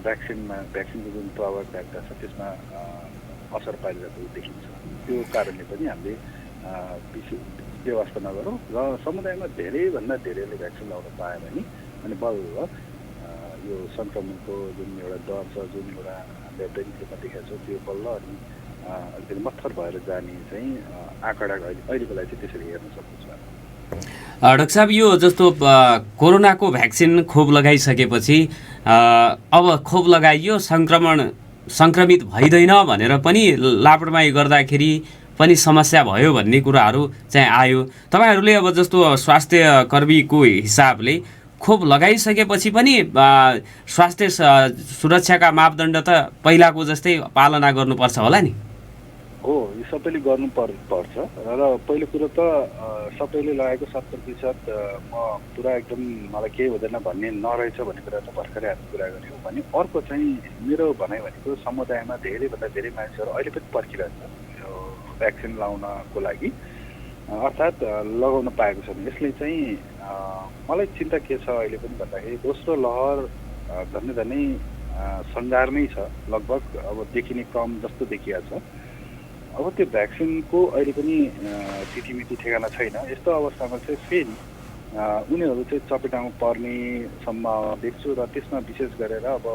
भ्याक्सिनको जुन प्रभावकारिता छ त्यसमा असर पारिरहेको देखिन्छ। त्यो कारणले पनि हामीले व्यवस्था नगरौँ र समुदायमा धेरैभन्दा धेरैले भ्याक्सिन लगाउन पायो भने अनि बल्ल यो सङ्क्रमणको जुन एउटा दर छ, जुन एउटा हामीले दैनिकमा देखाएको छ, त्यो बल्ल अनि अलिकति मत्थर भएर जाने चाहिँ आँकडा अहिलेको लागि चाहिँ त्यसरी हेर्न सक्छु। डाक्टर साहब, यो जस्तो कोरोनाको भ्याक्सिन खोप लगाइसकेपछि अब खोप लगाइयो, सङ्क्रमित भइदैन भनेर पनि लापरवाही गर्दाखेरि पनि समस्या भयो भन्ने कुराहरू चाहिँ आयो। तपाईँहरूले अब जस्तो स्वास्थ्य कर्मीको हिसाबले खोप लगाइसकेपछि पनि स्वास्थ्य सुरक्षाका मापदण्ड त पहिलाको जस्तै पालना गर्नुपर्छ होला नि? हो, यो सबैले गर्नुपर्छ र पहिलो कुरो त सबैले लगाएको 100% म पुरा एकदम मलाई केही हुँदैन भन्ने नरहेछ भन्ने कुरा त भर्खरै हामी कुरा गऱ्यौँ भने। अर्को चाहिँ मेरो भनाइ भनेको समुदायमा धेरैभन्दा धेरै मानिसहरू अहिले पनि पर्खिरहेछ यो भ्याक्सिन लगाउनको लागि, अर्थात् लगाउन पाएको छैन। यसले चाहिँ मलाई चिन्ता के छ अहिले पनि भन्दाखेरि दोस्रो लहर झन्डै सञ्जारमै छ, लगभग अब देखिने क्रम जस्तो देखिया छ। अब त्यो भ्याक्सिनको अहिले पनि तिथिमिति ठेगाना छैन। यस्तो अवस्थामा चाहिँ फेरि उनीहरू चाहिँ चपेटामा पर्ने सम्भावना देख्छु र त्यसमा विशेष गरेर अब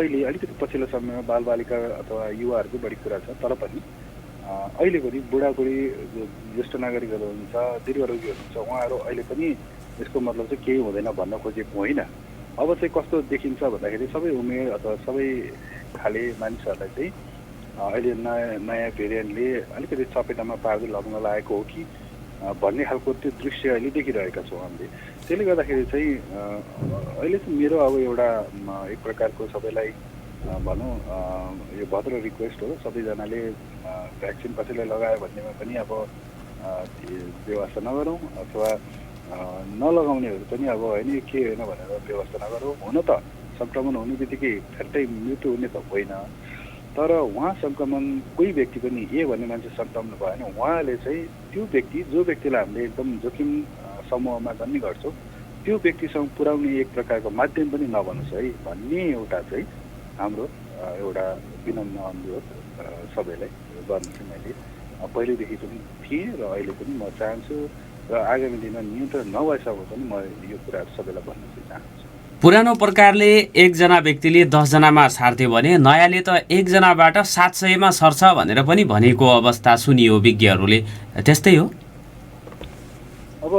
अहिले अलिकति पछिल्लो समयमा बालबालिका अथवा युवाहरूको बढी कुरा छ, तर पनि अहिले पनि बुढाबुढी ज्येष्ठ नागरिकहरू हुनुहुन्छ, दीर्घरोगीहरू हुनुहुन्छ, उहाँहरू अहिले पनि यसको मतलब चाहिँ केही हुँदैन भन्न खोजेको होइन। अब चाहिँ कस्तो देखिन्छ भन्दाखेरि सबै उमेर अथवा सबै खाले मानिसहरूलाई चाहिँ अहिले नयाँ भेरिएन्टले अलिकति चपेटामा पार्दै लग्न लागेको हो कि भन्ने खालको त्यो दृश्य अहिले देखिरहेका छौँ हामीले। त्यसले गर्दाखेरि चाहिँ अहिले चाहिँ मेरो अब एउटा एक प्रकारको सबैलाई भनौँ यो भद्र रिक्वेस्ट हो, सबैजनाले भ्याक्सिन कसैलाई लगायो भन्नेमा पनि अब व्यवस्था नगरौँ अथवा नलगाउनेहरू पनि अब होइन के होइन भनेर व्यवस्था नगरौँ। हुन त सङ्क्रमण हुने बित्तिकै ठ्याट्टै मृत्यु हुने त होइन, तर उहाँ सङ्क्रमण कोही व्यक्ति पनि ए भन्ने मान्छे सङ्क्रमण भयो भने उहाँले चाहिँ त्यो व्यक्ति जो व्यक्तिलाई हामीले एकदम जोखिम समूहमा गन्ने गर्छौँ त्यो व्यक्तिसँग पुर्याउने एक प्रकारको माध्यम पनि नबनोस् है भन्ने एउटा चाहिँ हाम्रो एउटा विनम्र अनुरोध सबैलाई गर्न चाहिँ मैले पहिलेदेखि पनि थिएँ र अहिले पनि म चाहन्छु र आगामी दिनमा नियन्त्रण नभएसम्म पनि म यो कुराहरू सबैलाई भन्न चाहिँ चाहन्छु। पुरानो प्रकारले एकजना व्यक्तिले 10 जनामा सार्थ्यो भने नयाँले त एकजनाबाट 700मा सर्छ भनेर पनि भनेको अवस्था सुनियो विज्ञहरूले, त्यस्तै हो? अब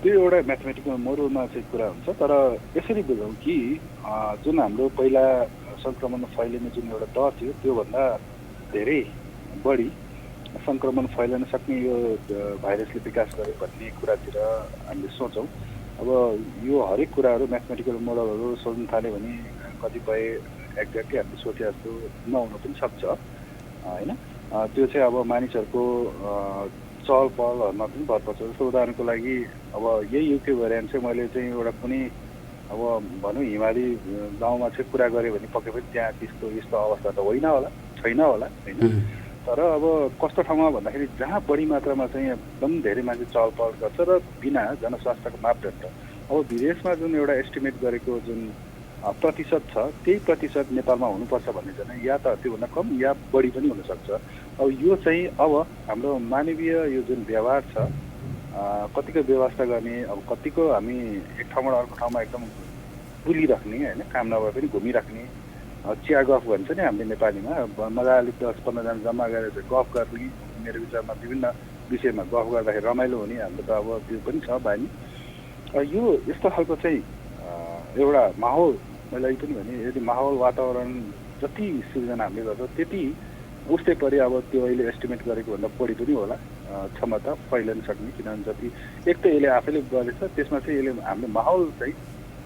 त्यो एउटा म्याथमेटिकल मोडलमा चाहिँ कुरा हुन्छ, तर यसरी बुझौँ कि जुन हाम्रो पहिला सङ्क्रमण फैलिने जुन एउटा डर थियो त्योभन्दा धेरै बढी सङ्क्रमण फैलन सक्ने यो भाइरसले विकास गर्यो भन्ने कुरातिर हामीले सोचौँ। अब यो हरेक कुराहरू म्याथमेटिकल मोडलहरू सोध्न थाल्यो भने कतिपय एक्ज्याक्टली हामीले सोचे जस्तो नहुनु पनि सक्छ होइन। त्यो चाहिँ अब मानिसहरूको चहल पहलहरूमा पनि भर पर्छ। जस्तो उदाहरणको लागि अब यही युके भेरिएन्ट चाहिँ मैले चाहिँ एउटा कुनै अब भनौँ हिमाली गाउँमा चाहिँ कुरा गरेँ भने पक्कै पनि त्यहाँ त्यस्तो यस्तो अवस्था त होइन होला, छैन होला होइन। तर अब कस्तो ठाउँमा भन्दाखेरि जहाँ बढी मात्रामा चाहिँ एकदम धेरै मान्छे चहल पहल गर्छ र बिना जनस्वास्थ्यको मापदण्ड, अब विदेशमा जुन एउटा एस्टिमेट गरेको जुन प्रतिशत छ त्यही प्रतिशत नेपालमा हुनुपर्छ भन्ने चाहिँ या त त्योभन्दा कम या बढी पनि हुनसक्छ। अब यो चाहिँ अब हाम्रो मानवीय यो जुन व्यवहार छ कतिको व्यवस्था गर्ने, अब कतिको हामी एक ठाउँबाट अर्को ठाउँमा एकदम बुलिराख्ने होइन, काम नभए पनि घुमिराख्ने चिया गफ भन्छ नि हामीले नेपालीमा, मजाले 10-15 जना जम्मा गरेर चाहिँ गफ गर्ने, मेरो विचारमा विभिन्न विषयमा गफ गर्दाखेरि रमाइलो हुने हाम्रो त अब त्यो पनि छ बानी। यो यस्तो खालको चाहिँ एउटा माहौल मैले पनि भने यदि माहौल वातावरण जति सृजना हामीले गर्छौँ त्यति उस्तै परि अब त्यो अहिले एस्टिमेट गरेको भन्दा बढी पनि होला क्षमता फैलन सक्ने, किनभने जति एक त यसले आफैले गरेछ त्यसमा चाहिँ यसले हामीले माहौल चाहिँ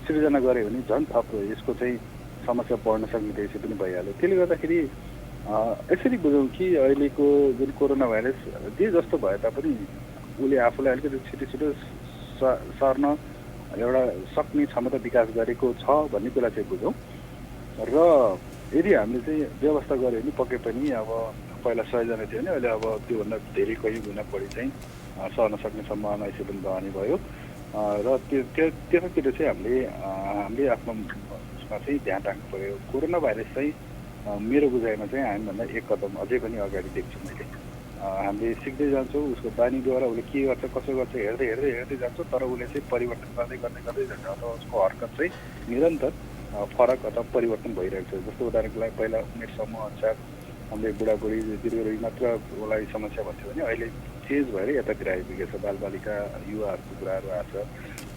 सृजना गऱ्यो भने झन् थप यसको चाहिँ समस्या बढ्न सक्ने त्यसै पनि भइहाल्यो। त्यसले गर्दाखेरि यसरी बुझौँ कि अहिलेको जुन कोरोना भाइरस जे जस्तो भए तापनि उसले आफूलाई अलिकति छिटो छिटो सर्न एउटा सक्ने क्षमता विकास गरेको छ भन्ने कुरा चाहिँ बुझौँ। र यदि हामीले चाहिँ व्यवस्था गऱ्यो भने पक्कै पनि अब पहिला 100 जना थियो भने अहिले अब त्योभन्दा धेरै कहीँ गुणा बढी चाहिँ सर्न सक्ने सम्भावना यसै पनि रहने भयो। र त्यतातिर चाहिँ हामीले आफ्नो चाहिँ ध्यान राख्नु पर्यो। कोरोना भाइरस चाहिँ मेरो बुझाइमा चाहिँ हामीभन्दा एक कदम अझै पनि अगाडि देख्छु मैले। हामीले सिक्दै जान्छौँ, उसको बानीद्वारा उसले के गर्छ कसो गर्छ हेर्दै हेर्दै हेर्दै जान्छौँ, तर उसले चाहिँ परिवर्तन गर्दै गर्दै गर्दै जान्छ अथवा उसको हरकत चाहिँ निरन्तर फरक अथवा परिवर्तन भइरहेको छ। जस्तो उदाहरणको लागि पहिला उमेर समूह अनुसार हामीले बुढाबुढी दीर्घरोगी मात्र उसलाई समस्या भन्थ्यो भने अहिले चेन्ज भएर यतातिर आइपुगेको छ, बालबालिका युवाहरूको कुराहरू आएको छ।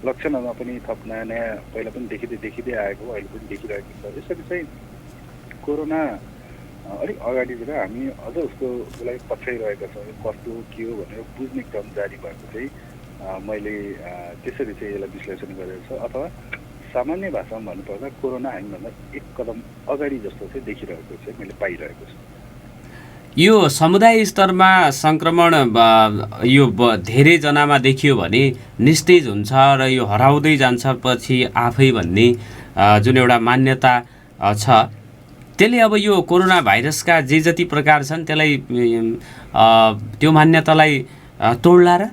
लक्षणहरूमा पनि थप नयाँ नयाँ पहिला पनि देखिँदै आएको अहिले पनि देखिरहेको छ। यसरी चाहिँ कोरोना अलिक अगाडितिर हामी अझ उसलाई पछ्याइरहेका छौँ, कस्तो के हो भनेर बुझ्ने क्रम जारी भएको चाहिँ मैले त्यसरी चाहिँ यसलाई विश्लेषण गरेको छु। अथवा सामान्य भाषामा भन्नुपर्दा कोरोना हामीभन्दा एक कदम अगाडि जस्तो चाहिँ देखिरहेको चाहिँ मैले पाइरहेको छु। यो समुदाय स्तरमा सङ्क्रमण यो धेरै जनामा देखियो भने निस्तेज हुन्छ र यो हराउँदै जान्छ पछि आफै भन्ने जुन एउटा मान्यता छ, त्यसले अब यो कोरोना भाइरसका जे जति प्रकार छन् त्यसलाई त्यो मान्यतालाई तोड्ला र?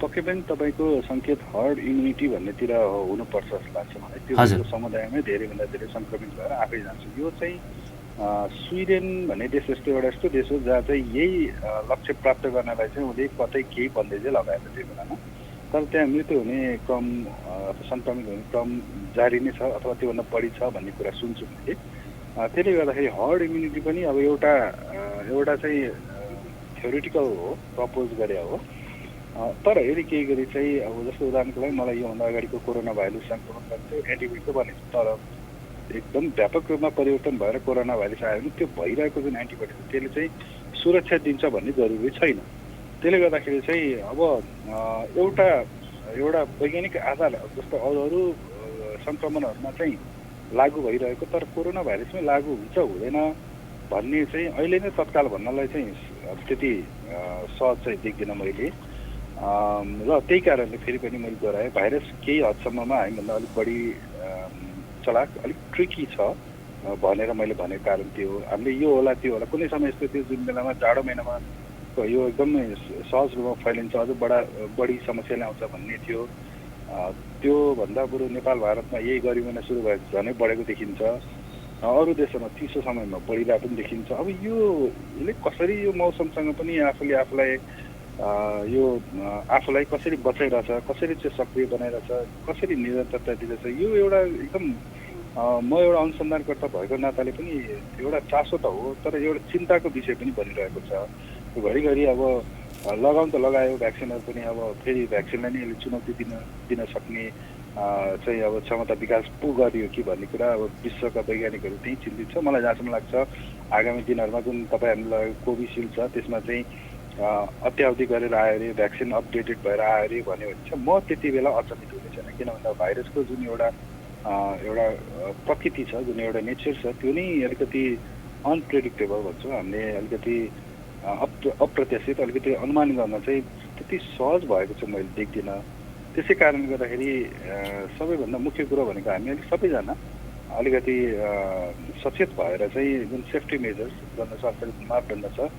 पक्कै पनि तपाईँको सङ्केत हर्ड इम्युनिटी भन्नेतिर हुनुपर्छ जस्तो लाग्छ मलाई। त्यो समुदायमै धेरैभन्दा धेरै सङ्क्रमित भएर आफै जान्छ। यो चाहिँ स्विडेन भन्ने देश जस्तो एउटा यस्तो देश हो जहाँ चाहिँ यही लक्ष्य प्राप्त गर्नलाई चाहिँ उसले कतै केही बन्देजै लगाएको त्यो बेलामा, तर त्यहाँ मृत्यु हुने क्रम अथवा सङ्क्रमित हुने क्रम जारी नै छ अथवा त्योभन्दा बढी छ भन्ने कुरा सुन्छु मैले। त्यसले गर्दाखेरि हर्ड इम्युनिटी पनि अब एउटा एउटा चाहिँ थ्योरिटिकल हो, प्रपोज गरे हो। तर यदि केही गरी चाहिँ अब जस्तो उदाहरणको लागि मलाई योभन्दा अगाडिको कोरोना भाइरस सङ्क्रमणमा चाहिँ एन्टिबायोटिक त बनेको, तर एकदम व्यापक रूपमा परिवर्तन भएर कोरोना भाइरस आयो भने त्यो भइरहेको जुन एन्टिबायोटिक त्यसले चाहिँ सुरक्षा दिन्छ भन्ने जरुरी छैन। त्यसले गर्दाखेरि चाहिँ अब एउटा वैज्ञानिक आधार जस्तो अरू सङ्क्रमणहरूमा चाहिँ लागू भइरहेको तर कोरोना भाइरसमै लागू हुन्छ हुँदैन भन्ने चाहिँ अहिले नै तत्काल भन्नलाई चाहिँ त्यति सहज चाहिँ देख्दिनँ मैले। र त्यही कारणले फेरि पनि मैले दोहोऱ्याएँ, भाइरस केही हदसम्ममा हामीभन्दा अलिक बढी चलाक, अलिक ट्रिकी छ भनेर मैले भनेको कारण त्यो हो। हामीले यो होला त्यो होला, कुनै समय यस्तो थियो जुन बेलामा जाडो महिनामा यो एकदमै सहज रूपमा फैलिन्छ, अझ बढी समस्या ल्याउँछ भन्ने थियो। त्योभन्दा बरु नेपाल भारतमा यही गर्मी महिना सुरु भए झनै बढेको देखिन्छ, अरू देशहरूमा चिसो समयमा बढिरहेको पनि देखिन्छ। अब यसले कसरी यो मौसमसँग पनि आफूलाई कसरी बचाइरहेछ, कसरी चाहिँ सक्रिय बनाइरहेछ, कसरी निरन्तरता दिँदैछ, यो एउटा एकदम म एउटा अनुसन्धानकर्ता भएको नाताले पनि एउटा चासो त हो, तर एउटा चिन्ताको विषय पनि बनिरहेको छ। घरिघरि अब लगाउन त लगायो भ्याक्सिनहरू पनि, अब फेरि भ्याक्सिनलाई नै यसले चुनौती दिन सक्ने चाहिँ अब क्षमता विकास पो गरियो कि भन्ने कुरा अब विश्वका वैज्ञानिकहरू त्यही चिन्तित छ। मलाई जहाँसम्म लाग्छ आगामी दिनहरूमा जुन तपाईँहरूलाई कोभिसिल्ड छ त्यसमा चाहिँ अत्यावधि गरेर आयो अरे, भ्याक्सिन अपडेटेड भएर आयो अरे भन्यो भने चाहिँ म त्यति बेला अचम्मित हुने छैन। किन भन्दा भाइरसको जुन एउटा प्रकृति छ, जुन एउटा नेचर छ, त्यो नै अलिकति अनप्रेडिक्टेबल भन्छौँ हामीले, अलिकति अप्रत्याशित, अलिकति अनुमान गर्न चाहिँ त्यति सहज भएको चाहिँ मैले देख्दिनँ। त्यसै कारणले गर्दाखेरि सबैभन्दा मुख्य कुरो भनेको हामी अलिक सबैजना अलिकति सचेत भएर चाहिँ जुन सेफ्टी मेजर्स गर्न सरकारी मापदण्ड छ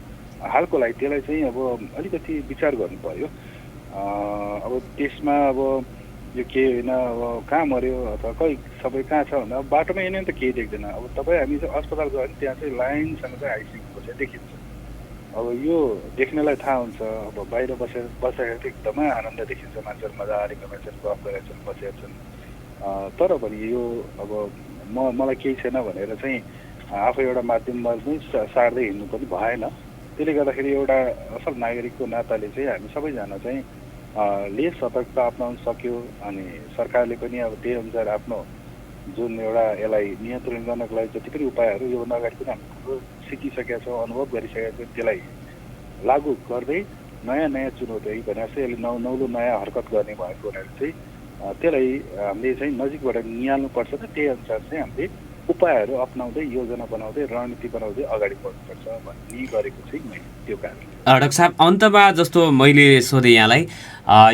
हालको लागि त्यसलाई चाहिँ अब अलिकति विचार गर्नु पर्यो। अब त्यसमा अब यो के होइन, अब कहाँ मऱ्यो अथवा सबै कहाँ छ भन्दा अब बाटोमा हिँड्यो भने त केही देख्दैन। अब तपाईँ हामी चाहिँ अस्पताल गयो भने त्यहाँ चाहिँ लाइनसँग चाहिँ आइसियुको चाहिँ देखिन्छ। अब यो देख्नलाई थाहा हुन्छ। अब बाहिर बसेर चाहिँ एकदमै आनन्द देखिन्छ, मान्छेहरू मजाले मान्छेहरू गफ गरेका छन्, बसेका छन्। तर पनि यो अब मलाई केही छैन भनेर चाहिँ आफू एउटा माध्यममा पनि सार्दै हिँड्नु पनि भएन। त्यसले गर्दाखेरि एउटा असल नागरिकको नाताले चाहिँ हामी सबैजना चाहिँ ले सतर्कता अप्नाउन सक्यो, अनि सरकारले पनि अब त्यही अनुसार आफ्नो जुन एउटा यसलाई नियन्त्रण गर्नको लागि जति पनि उपायहरू योभन्दा अगाडि पनि हामी सिकिसकेका छौँ, अनुभव गरिसकेका छौँ, त्यसलाई लागू गर्दै नयाँ चुनौती भने जस्तै यसले नौलो नयाँ हरकत गर्ने भएको हुनाले चाहिँ त्यसलाई हामीले चाहिँ नजिकबाट निहाल्नुपर्छ र त्यही अनुसार चाहिँ हामीले उपायहरू अप्नाउँदै, योजना बनाउँदै, रणनीति बनाउँदै अगाडि बढ्नुपर्छ भन्ने गरेको चाहिँ मैले त्यो कारण। डाक्टर साहब, अन्तमा जस्तो मैले सोधेँ यहाँलाई,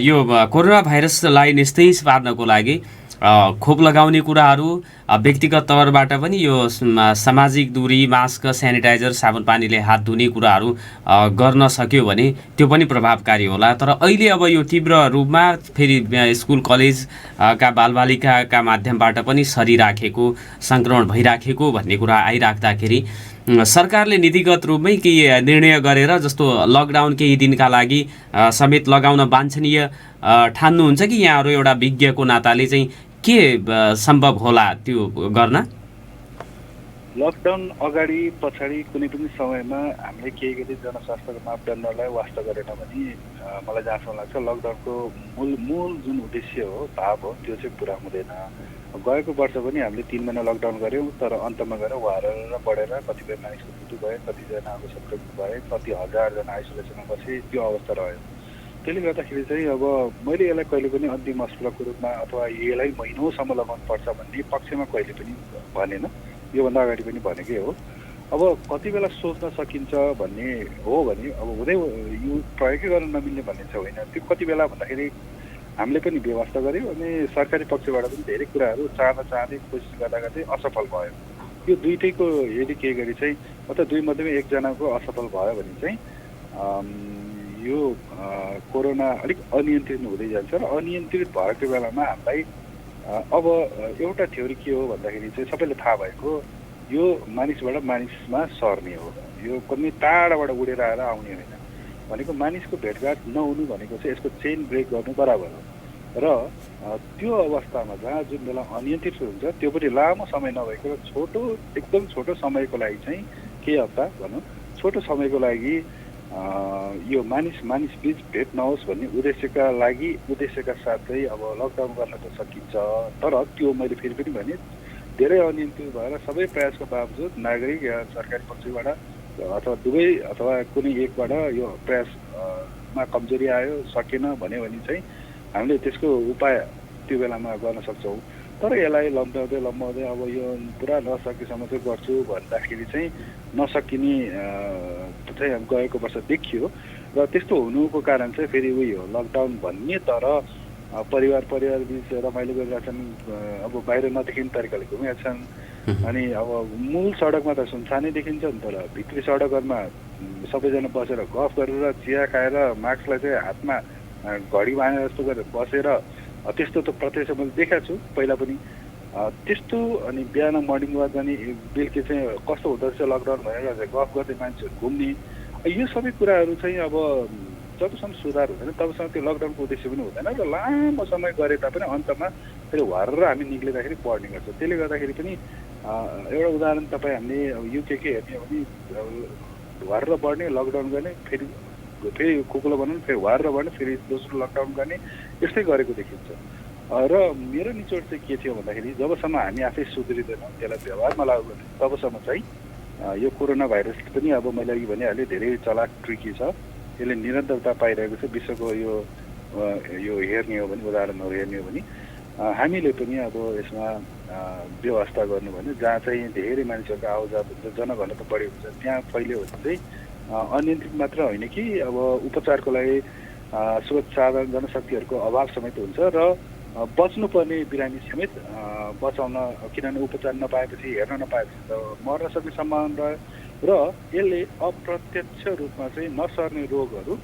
यो कोरोना भाइरसलाई निस्तेज पार्नको लागि खोप लगाउने कुराहरू, व्यक्तिगत तवरबाट पनि यो सामाजिक दूरी, मास्क, सेनिटाइजर, साबुन पानीले हात धुने कुराहरू गर्न सक्यो भने त्यो पनि प्रभावकारी होला। तर अहिले अब यो तीव्र रूपमा फेरि स्कुल कलेजका बालबालिकाका माध्यमबाट पनि सरिराखेको, सङ्क्रमण भइराखेको भन्ने कुरा आइराख्दाखेरि सरकारले नीतिगत रूपमै केही निर्णय गरेर जस्तो लकडाउन केही दिनका लागि समेत लगाउन वाञ्छनीय ठान्नुहुन्छ कि यहाँहरू एउटा विज्ञको नाताले चाहिँ के सम्भव होला त्यो गर्न? लकडाउन अगाडि पछाडि कुनै पनि समयमा हामीले केही गरी जनस्वास्थ्यको मापदण्डलाई वास्ता गरेन भने मलाई जहाँसम्म लाग्छ लकडाउनको मूल जुन उद्देश्य हो, भाव हो, त्यो चाहिँ पुरा हुँदैन। गएको वर्ष पनि हामीले 3 महिना लकडाउन गऱ्यौँ, तर अन्तमा गएर वारेर बढेर कतिपय मानिसको मृत्यु भए, कतिजना अब सङ्क्रमित भए, कति हजारजना आइसोलेसनमा बसे, त्यो अवस्था रह्यो। त्यसले गर्दाखेरि चाहिँ अब मैले यसलाई कहिले पनि अन्तिम अस्पतालको रूपमा अथवा यसलाई महिनौसम्म लगाउनु पर्छ भन्ने पक्षमा कहिले पनि भनेन, योभन्दा अगाडि पनि भनेकै हो। अब कति बेला सोच्न सकिन्छ भन्ने हो भने अब हुँदै यो प्रयोगै गर्न नमिल्ने भन्ने चाहिँ होइन। त्यो कति बेला भन्दाखेरि हामीले पनि व्यवस्था गऱ्यौँ अनि सरकारी पक्षबाट पनि धेरै कुराहरू चाहँदै कोसिस गर्दै असफल भयो। यो दुइटैको यदि केही गरी चाहिँ अथवा दुई मध्येमै एकजनाको असफल भयो भने चाहिँ यो कोरोना अलिक अनियन्त्रित हुँदै जान्छ र अनियन्त्रित भएको बेलामा हामीलाई अब एउटा थ्योरी के हो भन्दाखेरि चाहिँ सबैले थाहा भएको यो मानिसबाट मानिसमा सर्ने हो, यो कुनै टाढाबाट उडेर आएर आउने होइन भनेको मानिसको भेटघाट नहुनु भनेको चाहिँ यसको चेन ब्रेक गर्नु बराबर हो। र त्यो अवस्थामा जहाँ जुन बेला अनियन्त्रित हुन्छ त्यो पनि लामो समय नभएको एकदम छोटो समयको लागि चाहिँ केही हप्ता भनौँ छोटो समयको लागि यो मानिस बीच भेट नहोस् भन्ने उद्देश्यका साथ चाहिँ अब लकडाउन गर्न त सकिन्छ, तर त्यो मैले फेरि पनि भने धेरै अनियन्त्रित भएर सबै प्रयासको बावजुद नागरिक या सरकारी पक्षबाट अथवा दुवै अथवा कुनै एकबाट यो प्रयासमा कमजोरी आयो, सकेन भन्यो भने चाहिँ हामीले त्यसको उपाय त्यो बेलामा गर्न सक्छौँ। तर यसलाई लम्बाउँदै अब यो पुरा नसकेसम्म चाहिँ गर्छु भन्दाखेरि चाहिँ नसकिने चाहिँ गएको वर्ष देखियो र त्यस्तो हुनुको कारण चाहिँ फेरि उही हो लकडाउन भन्ने, तर परिवार बिच रमाइलो गरिरहेछन्, अब बाहिर नदेखिने तरिकाले घुमिरहेका छन्। अनि अब मूल सडकमा त सुनसानै देखिन्छ नि, तर भित्री सडकहरूमा सबैजना बसेर गफ गरेर चिया खाएर मास्कलाई चाहिँ हातमा घडी बाँधेर जस्तो गरेर बसेर त्यस्तो त प्रत्यक्ष मैले देखाएको छु पहिला पनि त्यस्तो। अनि बिहान मर्निङ वाक गर्ने बेलुकी चाहिँ कस्तो हुँदो रहेछ लकडाउन भनेर गफ गर्दै मान्छेहरू घुम्ने, यो सबै कुराहरू चाहिँ अब जबसम्म सुधार हुँदैन तबसम्म त्यो लकडाउनको उद्देश्य पनि हुँदैन र लामो समय गरे तापनि अन्तमा फेरि हरेर हामी निक्लिँदाखेरि बढ्ने गर्छ। त्यसले गर्दाखेरि पनि एउटा उदाहरण तपाईँ हामीले अब युकेकै हेर्ने हो भने हरेर बढ्ने, लकडाउन गर्ने, फेरि कुकुलो बनाउने, फेरि हरेर बढ्ने, फेरि दोस्रो लकडाउन गर्ने, यस्तै गरेको देखिन्छ। र मेरो निचोड चाहिँ के थियो भन्दाखेरि जबसम्म हामी आफै सुध्रिँदैनौँ, त्यसलाई व्यवहारमा लागू गर्ने तबसम्म चाहिँ यो कोरोना भाइरस पनि अब मैले अघि भनिहालेँ धेरै चलाक ट्रिकी छ, यसले निरन्तरता पाइरहेको छ। विश्वको यो हेर्ने हो भने उदाहरणहरू हेर्ने हो भने हामीले पनि अब यसमा व्यवस्था गर्नु भने जहाँ चाहिँ धेरै मानिसहरूको आवाजात हुन्छ, जनघनत्व बढी हुन्छ, त्यहाँ फैल्यो भने चाहिँ अनियन्त्रित मात्र होइन कि अब उपचारको लागि सुरक्षा जनशक्तिहरूको अभाव समेत हुन्छ र बच्नुपर्ने बिरामी समेत बचाउन, किनभने उपचार नपाएपछि हेर्न नपाएपछि त मर्न सक्ने सम्भावना रह्यो। र यसले अप्रत्यक्ष रूपमा चाहिँ नसर्ने रोगहरू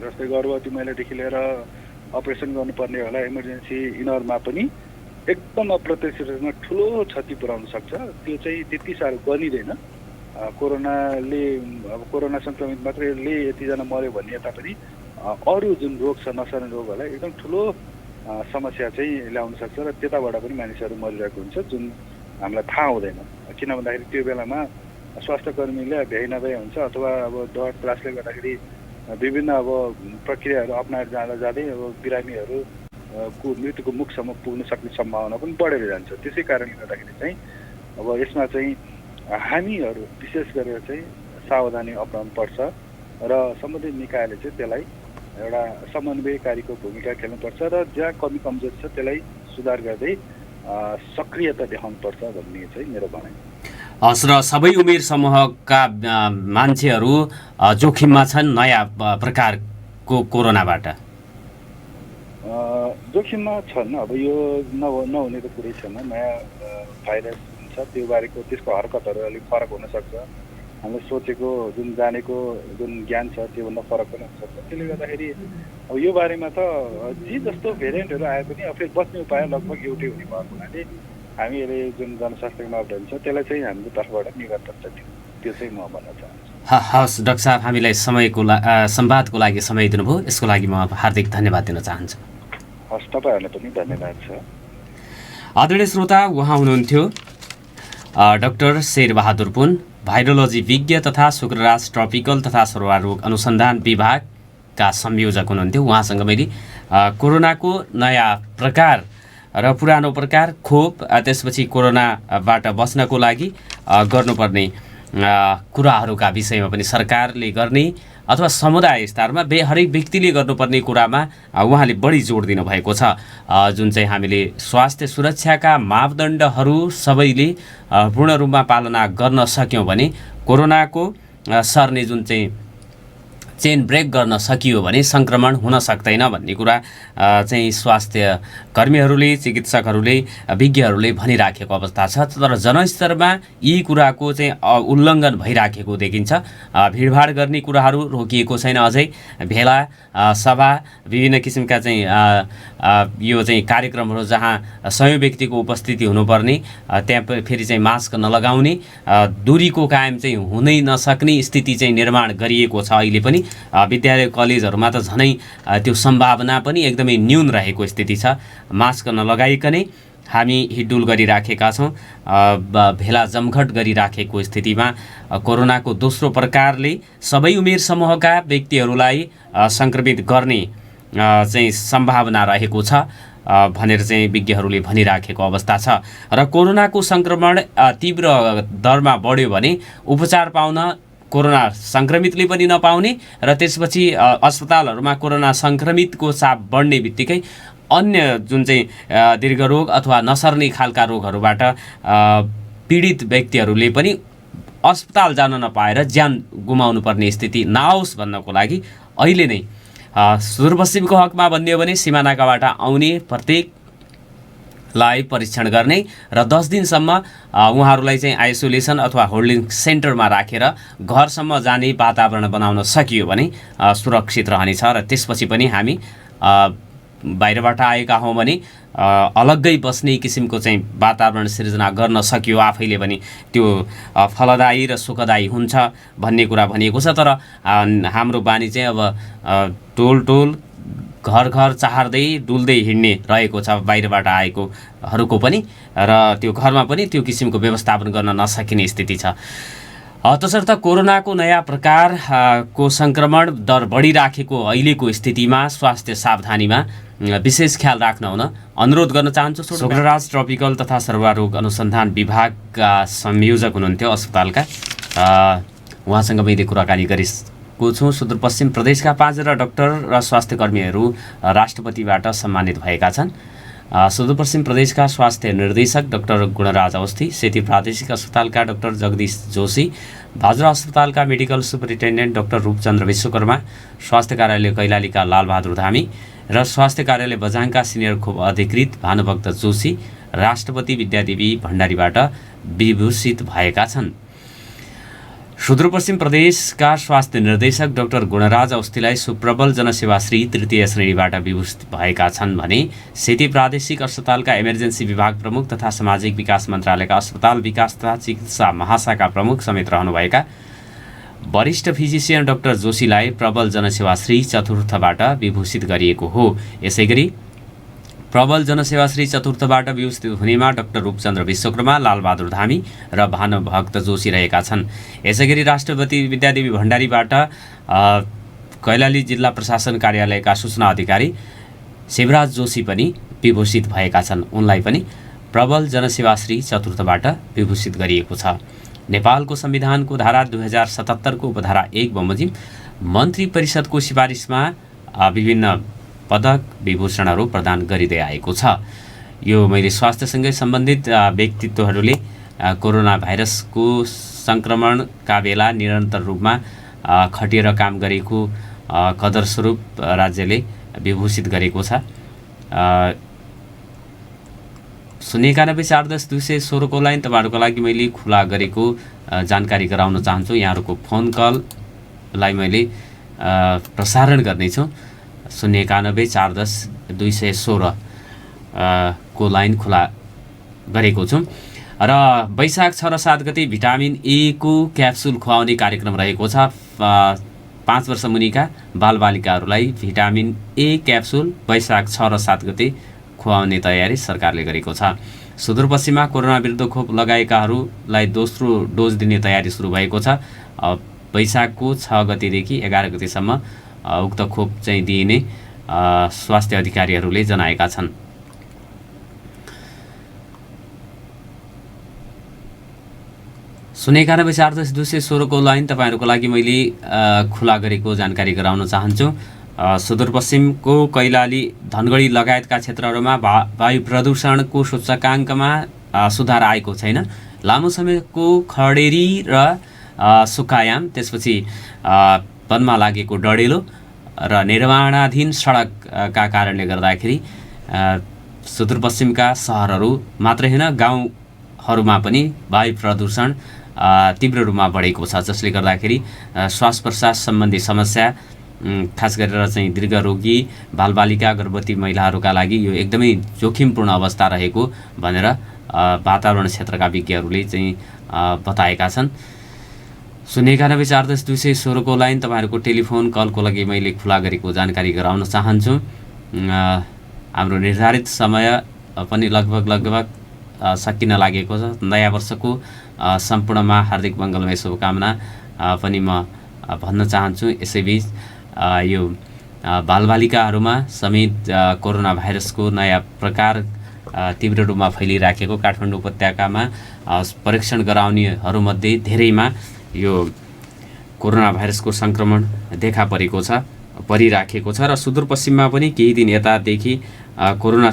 जस्तै गर्भवती महिलादेखि लिएर अपरेसन गर्नुपर्ने होला इमर्जेन्सी यिनीहरूमा पनि एकदम अप्रत्यक्ष रूपमा ठुलो क्षति पुर्याउन सक्छ। त्यो चाहिँ त्यति साह्रो गनिँदैन। कोरोनाले अब कोरोना सङ्क्रमित मात्रैले यतिजना मऱ्यो भन्ने यता पनि अरू जुन रोग छ नसर्ने रोगहरूलाई एकदम ठुलो समस्या चाहिँ ल्याउन सक्छ र त्यताबाट पनि मानिसहरू मरिरहेको हुन्छ जुन हामीलाई थाहा हुँदैन। किन भन्दाखेरि त्यो बेलामा स्वास्थ्य कर्मीले भ्याइ नभ्याइ हुन्छ अथवा अब डर त्रासले गर्दाखेरि विभिन्न अब प्रक्रियाहरू अप्नाएर जाँदै अब बिरामीहरू मृत्युको मुखसम्म पुग्न सक्ने सम्भावना पनि बढेर जान्छ। त्यसै कारणले गर्दाखेरि चाहिँ अब यसमा चाहिँ हामीहरू विशेष गरेर चाहिँ सावधानी अपनाउनु पर्छ र सम्बन्धित निकायले चाहिँ त्यसलाई एउटा समन्वयकारीको भूमिका खेल्नुपर्छ र जहाँ कमी कमजोरी छ त्यसलाई सुधार गर्दै सक्रियता देखाउनुपर्छ भन्ने चाहिँ मेरो भनाइ। हस्, र सबै उमेर समूहका मान्छेहरू जोखिममा छन् नयाँ प्रकारको कोरोनाबाट? जोखिममा छन्। अब यो नहुने त कुरै छैन। नयाँ भाइरस छ, त्यो बारेको त्यसको हरकतहरू अलिक फरक हुनसक्छ। हामीले सोचेको जुन जानेको जुन ज्ञान छ त्योभन्दा फरक पनि हुनसक्छ। त्यसले गर्दाखेरि अब यो बारेमा त जे जस्तो भेरिएन्टहरू आए पनि अब फेरि बच्ने उपाय लगभग एउटै हुने भएको हुनाले हामी अहिले जुन जनस्वास्थ्यको मापदण्ड छ त्यसलाई चाहिँ हाम्रो तर्फबाट निरन्तर छ, त्यो चाहिँ म भन्न चाहन्छु। हस् डाक्टर साहब, हामीलाई संवादको लागि समय दिनुभयो, यसको लागि म हार्दिक धन्यवाद दिन चाहन्छु। हस्, तपाईँहरूलाई पनि धन्यवाद छ। आदरणीय श्रोता, उहाँ हुनुहुन्थ्यो डाक्टर शेरबहादुर पुन, भाइरोलोजी विज्ञ तथा शुक्रराज ट्रपिकल तथा सर्वरोग अनुसन्धान विभागका संयोजक हुनुहुन्थ्यो। उहाँसँग मैले कोरोनाको नयाँ प्रकार र पुरानो प्रकार, खोप, त्यसपछि कोरोनाबाट बच्नको लागि गर्नुपर्ने कुराहरूका विषयमा पनि सरकारले गर्ने अथवा समुदाय स्तरमा हरेक व्यक्तिले गर्नुपर्ने कुरामा उहाँले बढी जोड दिनुभएको छ। जुन चाहिँ हामीले स्वास्थ्य सुरक्षाका मापदण्डहरू सबैले पूर्ण रूपमा पालना गर्न सक्यौँ भने कोरोनाको सर्ने जुन चाहिँ चेन ब्रेक गर्न सकियो भने सङ्क्रमण हुन सक्दैन भन्ने कुरा चाहिँ स्वास्थ्य कर्मीहरूले, चिकित्सकहरूले, विज्ञहरूले भनिराखेको अवस्था छ। तर जनस्तरमा यी कुराको चाहिँ उल्लङ्घन भइराखेको देखिन्छ। भिडभाड गर्ने कुराहरू रोकिएको छैन। अझै भेला, सभा, विभिन्न किसिमका चाहिँ यो चाहिँ कार्यक्रमहरू जहाँ 100 व्यक्तिको उपस्थिति हुनुपर्ने त्यहाँ फेरि चाहिँ मास्क नलगाउने, दूरीको कायम चाहिँ हुनै नसक्ने स्थिति चाहिँ निर्माण गरिएको छ। अहिले पनि विद्यालय कलेजहरूमा त झनै त्यो सम्भावना पनि एकदमै न्यून रहेको स्थिति छ। मास्क नलगाइकनै हामी हिडडुल गरिराखेका छौँ, भेला जमघट गरिराखेको स्थितिमा कोरोनाको दोस्रो प्रकारले सबै उमेर समूहका व्यक्तिहरूलाई सङ्क्रमित गर्ने चाहिँ सम्भावना रहेको छ भनेर चाहिँ विज्ञहरूले भनिराखेको अवस्था छ। र कोरोनाको सङ्क्रमण तीव्र दरमा बढ्यो भने उपचार पाउन कोरोना सङ्क्रमितले पनि नपाउने र त्यसपछि अस्पतालहरूमा कोरोना सङ्क्रमितको चाप बढ्ने बित्तिकै अन्य जुन चाहिँ दीर्घरोग अथवा नसर्ने खालका रोगहरूबाट पीडित व्यक्तिहरूले पनि अस्पताल जान नपाएर ज्यान गुमाउनु पर्ने स्थिति नआओस् भन्नको लागि अहिले नै सुदूरपश्चिमको हकमा भनियो भने सिमानाकाबाट आउने प्रत्येकलाई परीक्षण गर्ने र 10 दिनसम्म उहाँहरूलाई चाहिँ आइसोलेसन अथवा होल्डिङ सेन्टरमा राखेर घरसम्म जाने वातावरण बनाउन सकियो भने सुरक्षित रहनेछ। र त्यसपछि पनि हामी बाहिरबाट आएका हौँ भने अलग्गै बस्ने किसिमको चाहिँ वातावरण सिर्जना गर्न सकियो आफैले पनि त्यो फलदायी र सुखदायी हुन्छ भन्ने कुरा भनिएको छ। तर हाम्रो बानी चाहिँ अब टोल टोल घर घर चाहर्दै डुल्दै हिँड्ने रहेको छ बाहिरबाट आएकोहरूको पनि, र त्यो घरमा पनि त्यो किसिमको व्यवस्थापन गर्न नसकिने स्थिति छ। तसर्थ कोरोनाको नयाँ प्रकारको सङ्क्रमण दर बढिराखेको अहिलेको स्थितिमा स्वास्थ्य सावधानीमा विशेष ख्याल राख्न हुन अनुरोध गर्न चाहन्छु। शुक्रराज ट्रपिकल तथा सर्वरोग अनुसन्धान विभागका संयोजक हुनुहुन्थ्यो अस्पतालका, उहाँसँग मैले कुराकानी गरेको छु। सुदूरपश्चिम प्रदेशका 5जना डाक्टर र स्वास्थ्य कर्मीहरू राष्ट्रपतिबाट सम्मानित भएका छन्। सुदूरपश्चिम प्रदेशका स्वास्थ्य निर्देशक डाक्टर गुणराज अवस्थी, सेती प्रादेशिक अस्पतालका डाक्टर जगदीश जोशी, भाजुरा अस्पतालका medical superintendent doctor Rupchandra Vishwakarma, स्वास्थ्य कार्यालय कैलालीका लालबहादुर धामी र स्वास्थ्य कार्यालय बझाङका सिनियर खोप अधिकृत भानुभक्त जोशी राष्ट्रपति विद्यादेवी भण्डारीबाट विभूषित भएका छन्। सुदूरपश्चिम प्रदेशका स्वास्थ्य निर्देशक डाक्टर गुणराज अवस्थीलाई सुप्रबल जनसेवाश्री 3य श्रेणीबाट विभूषित भएका छन् भने सेती प्रादेशिक अस्पतालका इमर्जेन्सी विभाग प्रमुख तथा सामाजिक विकास मन्त्रालयका अस्पताल विकास तथा चिकित्सा महाशाखा प्रमुख समेत रहनुभएका वरिष्ठ फिजिसियन डाक्टर जोशीलाई प्रबल जनसेवाश्री 4थबाट विभूषित गरिएको हो। यसैगरी प्रबल जनसेवाश्री 4थबाट विभूषित हुनेमा डाक्टर रूपचन्द्र विश्वकर्मा, लालबहादुर धामी र भानुभक्त जोशी रहेका छन्। यसैगरी राष्ट्रपति विद्यादेवी भण्डारीबाट कैलाली जिल्ला प्रशासन कार्यालयका सूचना अधिकारी शिवराज जोशी पनि विभूषित भएका छन्। उनलाई पनि प्रबल जनसेवाश्री 4थबाट विभूषित गरिएको छ। नेपालको संविधानको धारा 2077 को उपधारा 1 बमोजिम मन्त्री परिषदको सिफारिसमा विभिन्न पदक विभूषणहरू प्रदान गरिँदै आएको छ। यो मैले स्वास्थ्यसँगै सम्बन्धित व्यक्तित्वहरूले कोरोना भाइरसको सङ्क्रमणका बेला निरन्तर रूपमा खटिएर काम गरेको कदरस्वरूप राज्यले विभूषित गरेको छ। 0914010 को लाइन तपाईँहरूको लागि मैले खुला गरेको जानकारी गराउन चाहन्छु। यहाँहरूको फोन कललाई मैले प्रसारण गर्नेछु। 0914010 को लाइन खुला गरेको छु। र वैशाख 6 र 7 गते भिटामिन ए को क्याप्सुल खुवाउने कार्यक्रम रहेको छ। 5 वर्ष मुनिका बालबालिकाहरूलाई भिटामिन ए क्याप्सुल वैशाख 6 र 7 गते खुवाउने तयारी सरकारले गरेको छ। सुदूरपश्चिममा कोरोना विरुद्ध खोप लगाएकाहरूलाई दोस्रो डोज दिने तयारी सुरु भएको छ। वैशाखको 6 गतेदेखि 11 गतेसम्म उक्त खोप चाहिँ दिइने स्वास्थ्य अधिकारीहरूले जनाएका छन्। सुनेकानब्बे 410 को लाइन तपाईँहरूको लागि मैले खुला गरेको जानकारी गराउन चाहन्छु। सुदूरपश्चिमको कैलाली, धनगढी लगायतका क्षेत्रहरूमा वायु प्रदूषणको सूचकाङ्कमा सुधार आएको छैन। लामो समयको खडेरी र सुक्खायाम, त्यसपछि वनमा लागेको डढेलो र निर्माणाधीन सडकका कारणले गर्दाखेरि सुदूरपश्चिमका सहरहरू मात्रै होइन गाउँहरूमा पनि वायु प्रदूषण तीव्र रूपमा बढेको छ, जसले गर्दाखेरि श्वास प्रश्वास सम्बन्धी समस्या, खास गरेर चाहिँ दीर्घरोगी बालबालिका गर्भवती महिलाहरूका लागि यो एकदमै जोखिमपूर्ण अवस्था रहेको भनेर वातावरण क्षेत्रका विज्ञहरूले चाहिँ बताएका छन्। 0914010 को लाइन तपाईँहरूको टेलिफोन कलको लागि मैले खुला गरेको जानकारी गराउन चाहन्छु। हाम्रो निर्धारित समय पनि लगभग सकिन लागेको छ। नयाँ वर्षको सम्पूर्णमा हार्दिक मङ्गलमय शुभकामना पनि म भन्न चाहन्छु। यसैबीच यो बालबालिकाहरूमा समेत कोरोना भाइरसको नयाँ प्रकार तीव्र रूपमा फैलिराखेको काठमाडौँ उपत्यकामा परीक्षण गराउनेहरूमध्ये धेरैमा यो कोरोना भाइरसको सङ्क्रमण देखा परिराखेको छ र सुदूरपश्चिममा पनि केही दिन यतादेखि कोरोना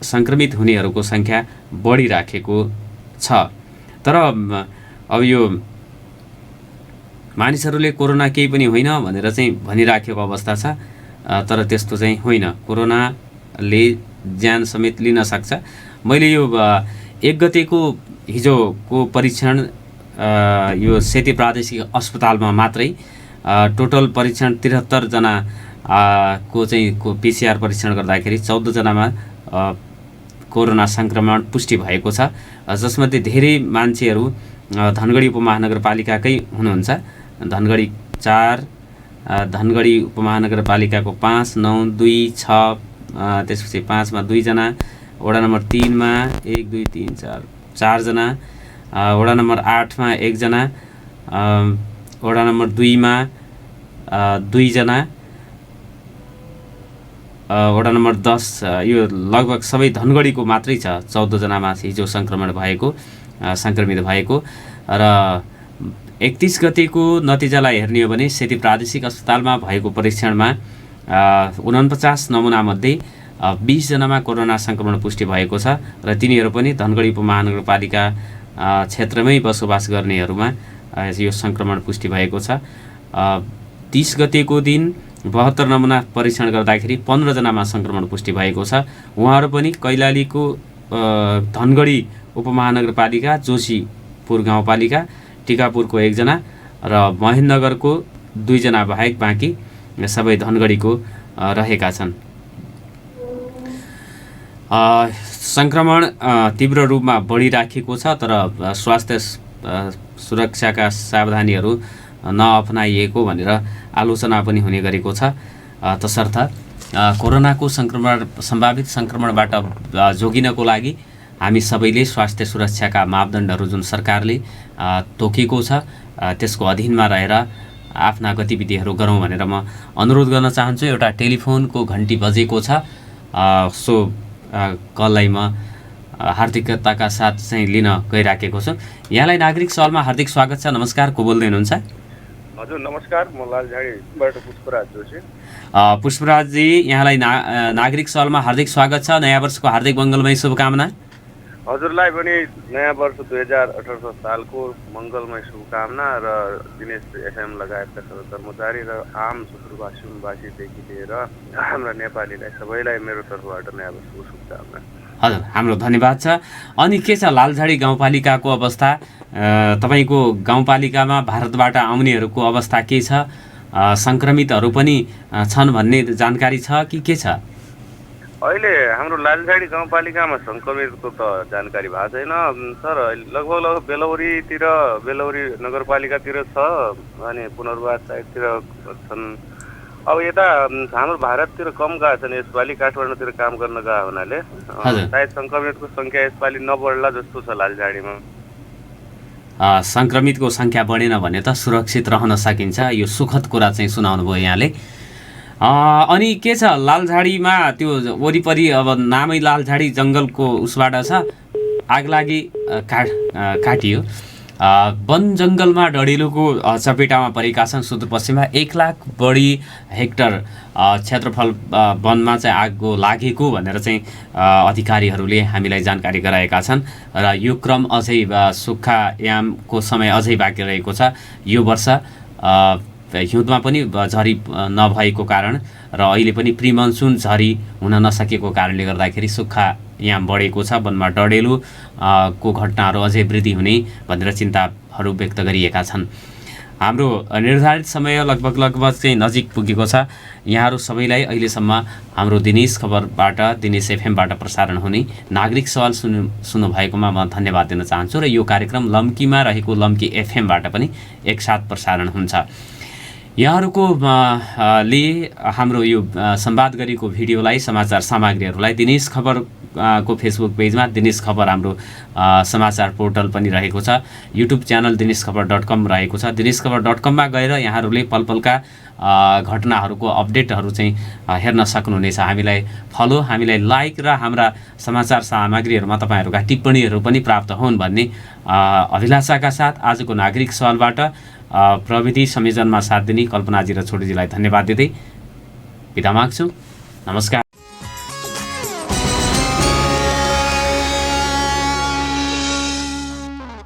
सङ्क्रमित हुनेहरूको सङ्ख्या बढिराखेको छ। तर अब यो मानिसहरूले कोरोना केही पनि होइन भनेर चाहिँ भनिराखेको अवस्था छ, तर त्यस्तो चाहिँ होइन। कोरोनाले ज्यान समेत लिन सक्छ। मैले यो 1 गतेको हिजोको परीक्षण यो सेती प्रादेशिक अस्पतालमा मात्रै टोटल परीक्षण 73 जना को चाहिँ PCR परीक्षण गर्दाखेरि 14 जनामा कोरोना सङ्क्रमण पुष्टि भएको छ, जसमध्ये धेरै मान्छेहरू धनगढी उपमहानगरपालिकाकै हुनुहुन्छ। धनगढी 4, धनगढी उपमहानगरपालिकाको 5, 9, 2, 6, त्यसपछि 5 मा 2 जना, वडा नम्बर 3 मा 1, 2, 3, 4 जना, वडा नम्बर 8 मा 1 जना, वडा नम्बर 2 मा 2 जना, वडा नम्बर 10 यो लगभग सबै धनगढीको मात्रै छ। 14 जनामा हिजो सङ्क्रमित भएको र 31 गतेको नतिजालाई हेर्ने हो भने सेती प्रादेशिक अस्पतालमा भएको परीक्षणमा 49 नमुनामध्ये 20 जनामा कोरोना सङ्क्रमण पुष्टि भएको छ र तिनीहरू पनि धनगढी उपमहानगरपालिका क्षेत्रमै बसोबास गर्नेहरूमा यो सङ्क्रमण पुष्टि भएको छ। 30 गतेको दिन 72 नमुना परीक्षण गर्दाखेरि 15 जनामा सङ्क्रमण पुष्टि भएको छ। उहाँहरू पनि कैलालीको धनगढी उपमहानगरपालिका, जोशीपुर गाउँपालिका, टिकापुरको 1 जना र महेन्द्रनगरको 2 जना बाहेक बाँकी सबै धनगढीको रहेका छन्। सङ्क्रमण तीव्र रूपमा बढिराखेको छ, तर स्वास्थ्य सुरक्षाका सावधानीहरू नअपनाइएको भनेर आलोचना पनि हुने गरेको छ। तसर्थ कोरोनाको सम्भावित सङ्क्रमणबाट जोगिनको लागि हामी सबैले स्वास्थ्य सुरक्षाका मापदण्डहरू जुन सरकारले तोकेको छ त्यसको अधीनमा रहेर आफ्ना गतिविधिहरू गरौँ भनेर म अनुरोध गर्न चाहन्छु। एउटा टेलिफोनको घन्टी बजेको छ, सो कललाई म हार्दिकताका साथ चाहिँ लिन गइराखेको छु। यहाँलाई नागरिक सवालमा हार्दिक स्वागत छ। नमस्कार, को बोल्दै हुनुहुन्छ? हजुर नमस्कार, म लालझाडीबाट पुष्पराज जोशी। पुष्पराजजी, यहाँलाई नागरिक सवालमा हार्दिक स्वागत छ। नयाँ वर्षको हार्दिक मङ्गलमय शुभकामना। हजुरलाई पनि नयाँ वर्ष 2018 सालको मङ्गलमय शुभकामना र दिनेश FM लगायतका सबै कर्मचारी र आम सुदूरवासीदेखि लिएर हाम्रा नेपालीलाई सबैलाई मेरो तर्फबाट नयाँ वर्षको शुभकामना। हजुर, हाम्रो धन्यवाद छ। अनि के छ लालझाडी गाउँपालिकाको अवस्था? तपाईँको गाउँपालिकामा भारतबाट आउनेहरूको अवस्था के छ? सङ्क्रमितहरू पनि छन् भन्ने जानकारी छ कि के छ? अहिले हाम्रो लालझाडी गाउँपालिकामा सङ्क्रमितको त जानकारी भएको छैन सर। लगभग बेलौरी नगरपालिकातिर छ, अनि पुनर्वास साइडतिर छन्। अब यता हाम्रो भारततिर कम गएको छन्, यसपालि काठमाडौँतिर काम गर्न गएको हुनाले सायद सङ्क्रमितको सङ्ख्या यसपालि नबढ्ला जस्तो छ लालझाडीमा। सङ्क्रमितको सङ्ख्या बढेन भने त सुरक्षित रहन सकिन्छ, यो सुखद कुरा चाहिँ सुनाउनु भयो यहाँले। अनि के छ लालझाडीमा त्यो वरिपरि? अब नामै लालझाडी जङ्गलको उसबाट छ, आगलागी काटियो। वन जङ्गलमा डढेलुको चपेटामा परेका छन्। सुदूरपश्चिममा 1 लाख बढी हेक्टर क्षेत्रफल वनमा चाहिँ आगो लागेको भनेर चाहिँ अधिकारीहरूले हामीलाई जानकारी गराएका छन् र यो क्रम अझै सुक्खायामको समय अझै बाँकी रहेको छ। यो वर्ष हिउँदमा पनि झरी नभएको कारण र अहिले पनि प्रिमनसुन झरी हुन नसकेको कारणले गर्दाखेरि सुक्खायाम बढेको छ। वनमा डढेलु को घटनाहरू अझै वृद्धि हुने भनेर चिन्ताहरू व्यक्त गरिएका छन्। हाम्रो निर्धारित समय लगभग चाहिँ नजिक पुगेको छ। यहाँहरू सबैलाई अहिलेसम्म हाम्रो दिनेश खबरबाट, दिनेश FM-बाट प्रसारण हुने नागरिक सवाल सुन्नु भएकोमा म धन्यवाद दिन चाहन्छु र यो कार्यक्रम लम्कीमा रहेको लम्की FM-बाट पनि एकसाथ प्रसारण हुन्छ। यहाँहरूको ले हाम्रो यो संवाद गरेको भिडियोलाई, समाचार सामग्रीहरूलाई दिनेश खबर को फेसबुक पेजमा दिनेश खबर हाम्रो समाचार पोर्टल पनि रहेको छ। युट्युब च्यानल दिनेशखबर.com रहेको छ। दिनेशखबर.com-मा गएर यहाँहरूले पलपलका घटनाहरूको अपडेटहरू चाहिँ हेर्न सक्नुहुनेछ। हामीलाई फलो, हामीलाई लाइक र हाम्रा समाचार सामग्रीहरूमा तपाईँहरूका टिप्पणीहरू पनि प्राप्त हुन् भन्ने अभिलाषाका साथ आजको नागरिक सवालबाट प्रविधि संयोजनमा साथ दिने कल्पनाजी र छोटुजीलाई धन्यवाद दिँदै बिदा माग्छु। नमस्कार।